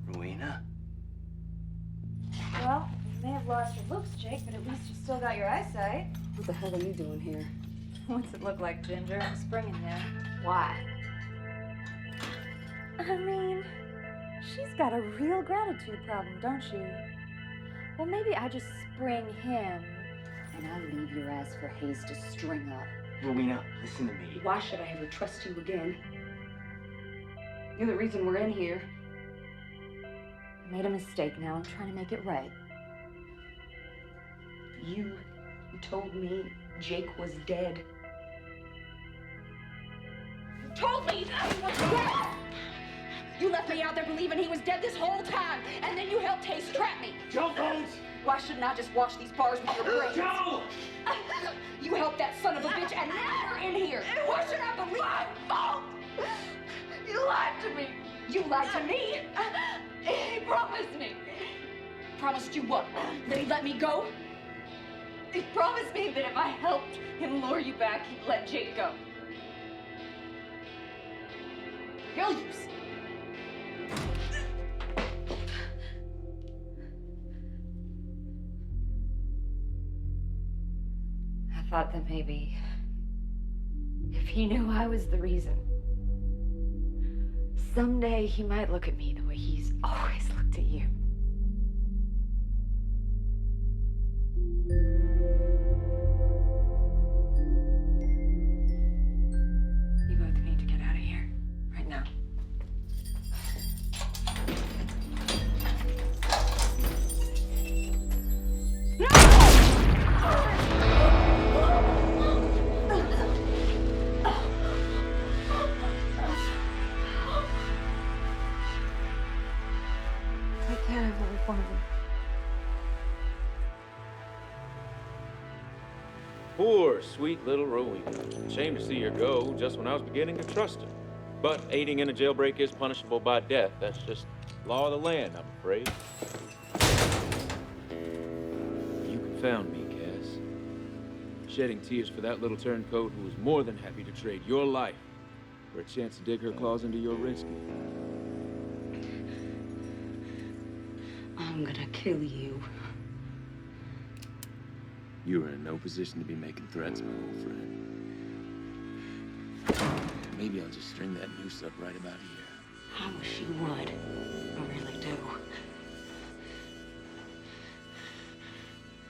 Rowena? Well, you may have lost your looks, Jake, but at least you still got your eyesight. What the hell are you doing here? What's it look like, Ginger? I'm springing you. Why? I mean, she's got a real gratitude problem, don't she? Well, maybe I just spring him. And I leave your ass for Hayes to string up. Rowena, listen to me. Why should I ever trust you again? You're the reason we're in here. I made a mistake. Now I'm trying to make it right. You told me Jake was dead. You told me he was dead! You left me out there believing he was dead this whole time, and then you helped Hayes trap me. Joe Bones! Why shouldn't I just wash these bars with your brains? Joe! You helped that son of a bitch, and now we're in here. Why should I believe? My fault! You lied to me. You lied to me? He promised me. Promised you what? That he'd let me go? He promised me that if I helped him lure you back, he'd let Jake go. He'll use. I thought that maybe if he knew I was the reason, someday he might look at me the way he's always looked at you. You both need to get out of here right now. Take care of her for me. Poor, sweet little Rowena. Shame to see her go just when I was beginning to trust her. But aiding in a jailbreak is punishable by death. That's just law of the land, I'm afraid. You confound me, Cass. Shedding tears for that little turncoat who was more than happy to trade your life for a chance to dig her claws into your rescue. I'm gonna kill you. You are in no position to be making threats, my old friend. Maybe I'll just string that noose up right about here. I wish you would. I really do.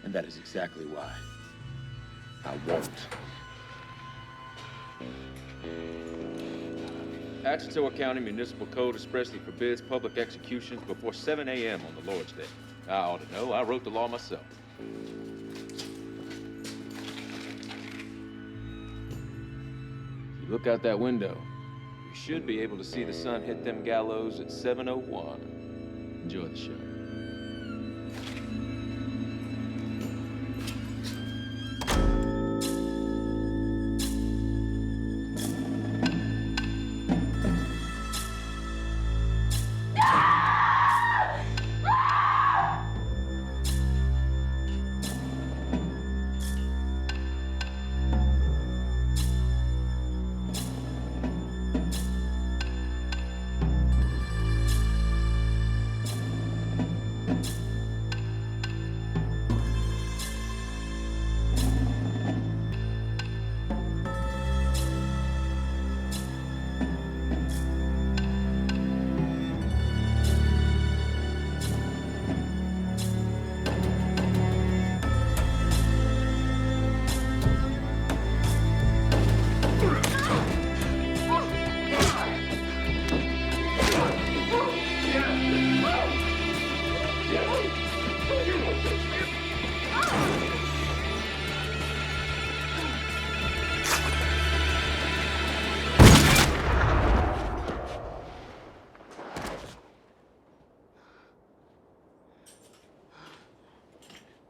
And that is exactly why I won't. Atchitowa County Municipal Code expressly forbids public executions before 7 a.m. on the Lord's Day. I ought to know. I wrote the law myself. If you look out that window, you should be able to see the sun hit them gallows at 7:01. Enjoy the show.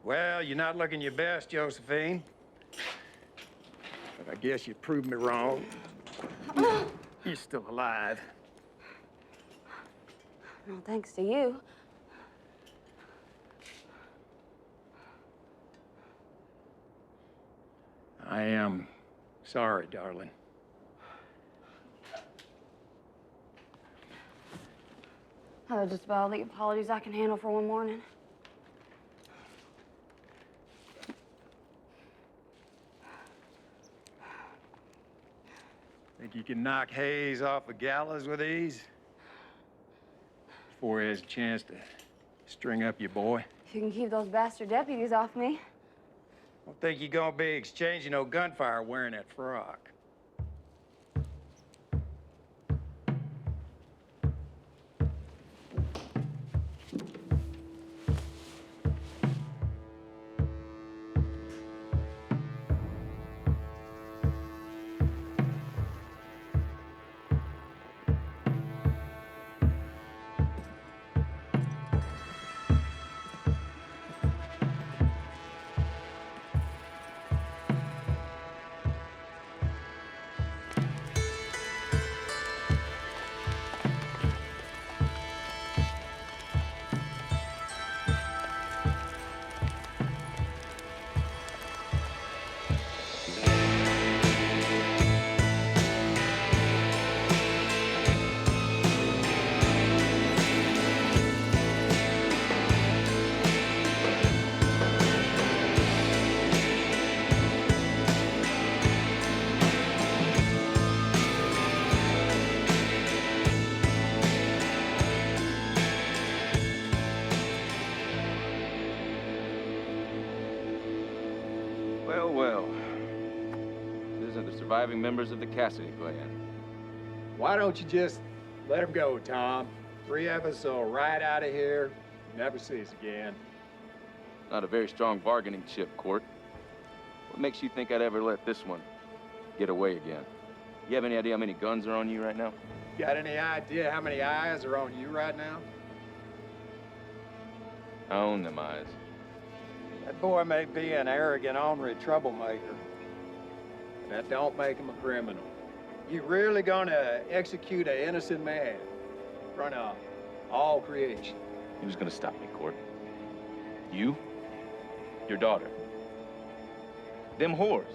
Well, you're not looking your best, Josephine. But I guess you proved me wrong. You're still alive. Well, thanks to you. I am sorry, darling. Oh, just about all the apologies I can handle for one morning. Think you can knock Hayes off the gallows with ease? Before he has a chance to string up your boy? If you can keep those bastard deputies off me. Don't think you're gonna be exchanging no gunfire wearing that frock. Well, well. These are the surviving members of the Cassidy clan. Why don't you just let him go, Tom? 3 of us will ride out of here, never see us again. Not a very strong bargaining chip, Court. What makes you think I'd ever let this one get away again? You have any idea how many guns are on you right now? Got any idea how many eyes are on you right now? I own them eyes. That boy may be an arrogant, ornery troublemaker. But that don't make him a criminal. You really gonna execute an innocent man in front of all creation? Who's gonna stop me, Court? You? Your daughter? Them whores?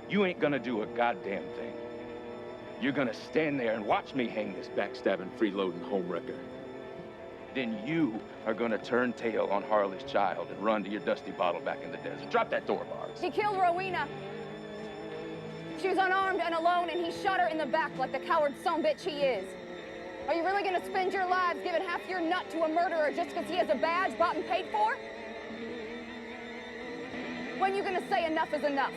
You ain't gonna do a goddamn thing. You're gonna stand there and watch me hang this backstabbing, freeloading homewrecker. Then you are gonna turn tail on Harley's child and run to your dusty bottle back in the desert. Drop that door bars. He killed Rowena. She was unarmed and alone, and he shot her in the back like the coward son-bitch he is. Are you really gonna spend your lives giving half your nut to a murderer just because he has a badge bought and paid for? When you gonna say enough is enough?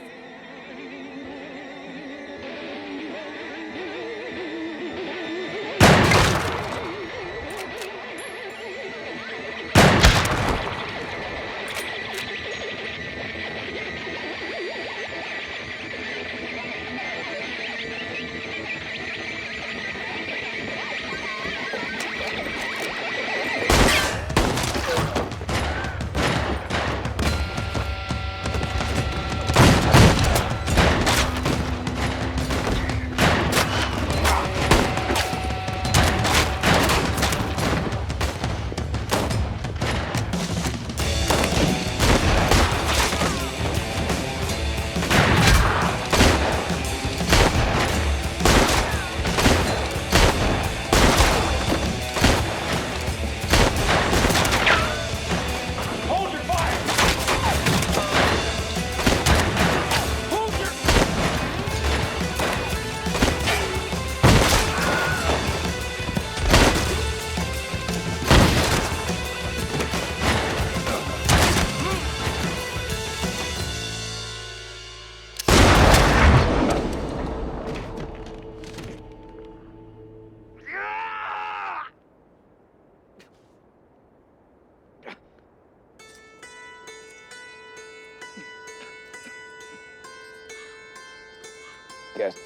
Yes.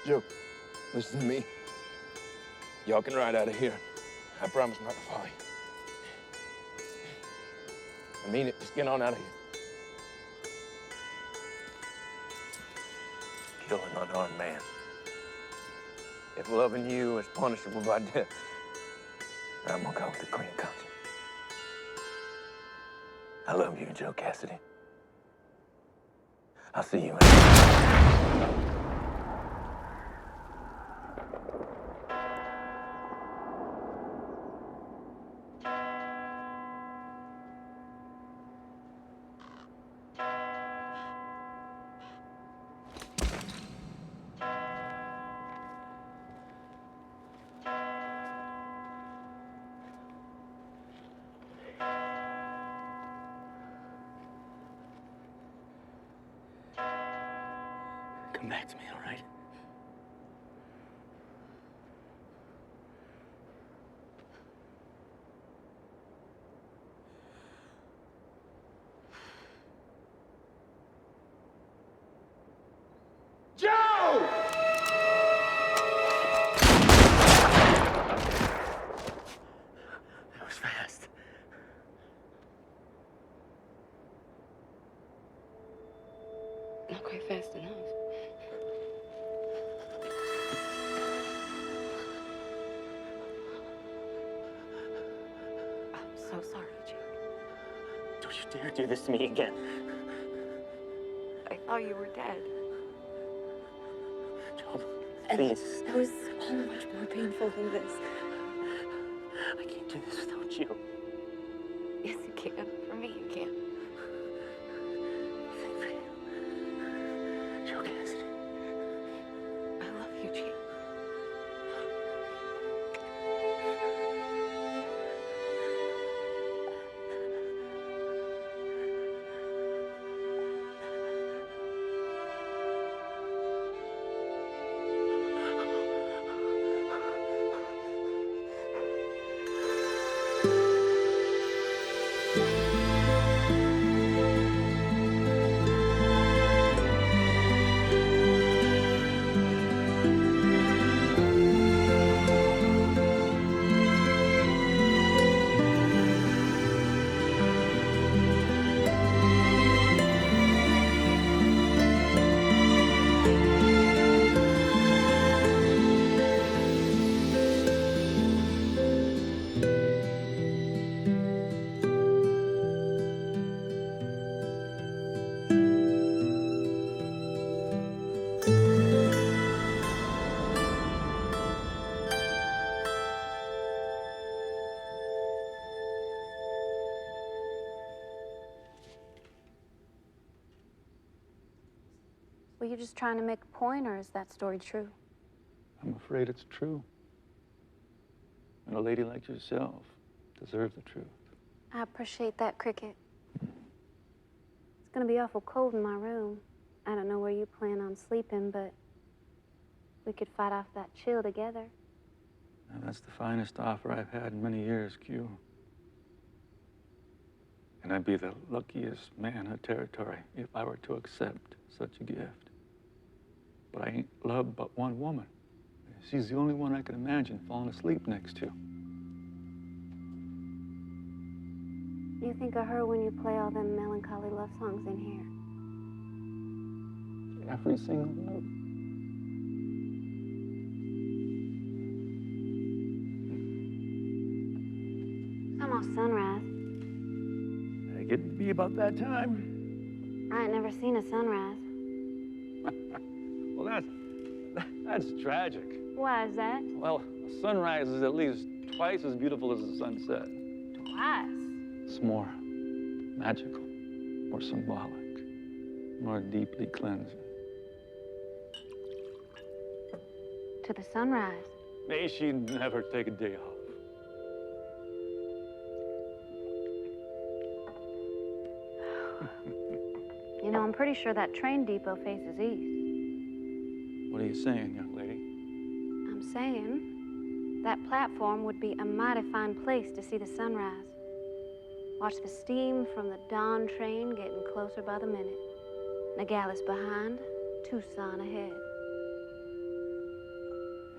Joe, listen to me. Y'all can ride out of here. I promise not to follow you. I mean it. Just get on out of here. Kill an unarmed man. If loving you is punishable by death, I'm gonna go with a clean conscience. I love you, Joe Cassidy. I'll see you in... Come back to me, all right? Joe! That was fast. Not quite fast enough. I'm so sorry, Jake. Don't you dare do this to me again. I thought you were dead. Joe, And please. that was so much more painful than this. I can't do this without you. Yes, you can. For me, you can. Joe Cassidy. I love you, Jake. Were you just trying to make a point, or is that story true? I'm afraid it's true. And a lady like yourself deserves the truth. I appreciate that, Cricket. It's gonna be awful cold in my room. I don't know where you plan on sleeping, but we could fight off that chill together. And that's the finest offer I've had in many years, Q. And I'd be the luckiest man in the territory if I were to accept such a gift. But I ain't loved but one woman. She's the only one I can imagine falling asleep next to. You think of her when you play all them melancholy love songs in here. Every single note. It's almost sunrise. It could be about that time. I ain't never seen a sunrise. Well, that's tragic. Why is that? Well, a sunrise is at least twice as beautiful as a sunset. Twice? It's more magical, more symbolic, more deeply cleansing. To the sunrise. May she never take a day off. You know, I'm pretty sure that train depot faces east. What are you saying, young lady? I'm saying that platform would be a mighty fine place to see the sunrise. Watch the steam from the dawn train getting closer by the minute. Nogales behind, Tucson ahead.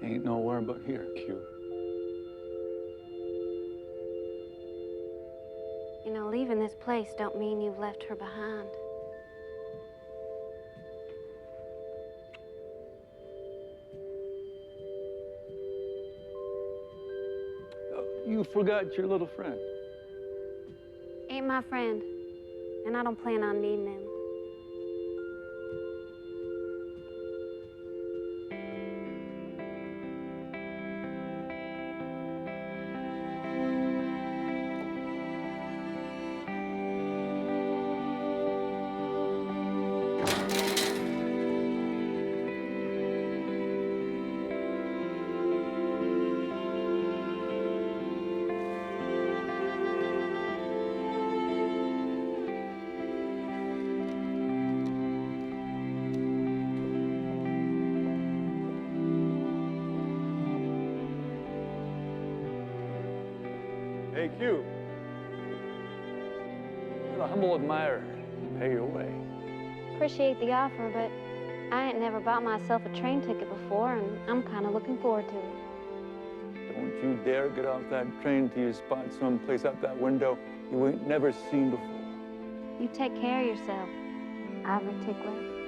Ain't nowhere but here, Q. You know, leaving this place don't mean you've left her behind. You forgot your little friend. Ain't my friend, and I don't plan on needing him. Hey, Q. You're a humble admirer. Pay your way. Appreciate the offer, but I ain't never bought myself a train ticket before, and I'm kind of looking forward to it. Don't you dare get off that train till you spot someplace out that window you ain't never seen before. You take care of yourself, Ivory Tickler.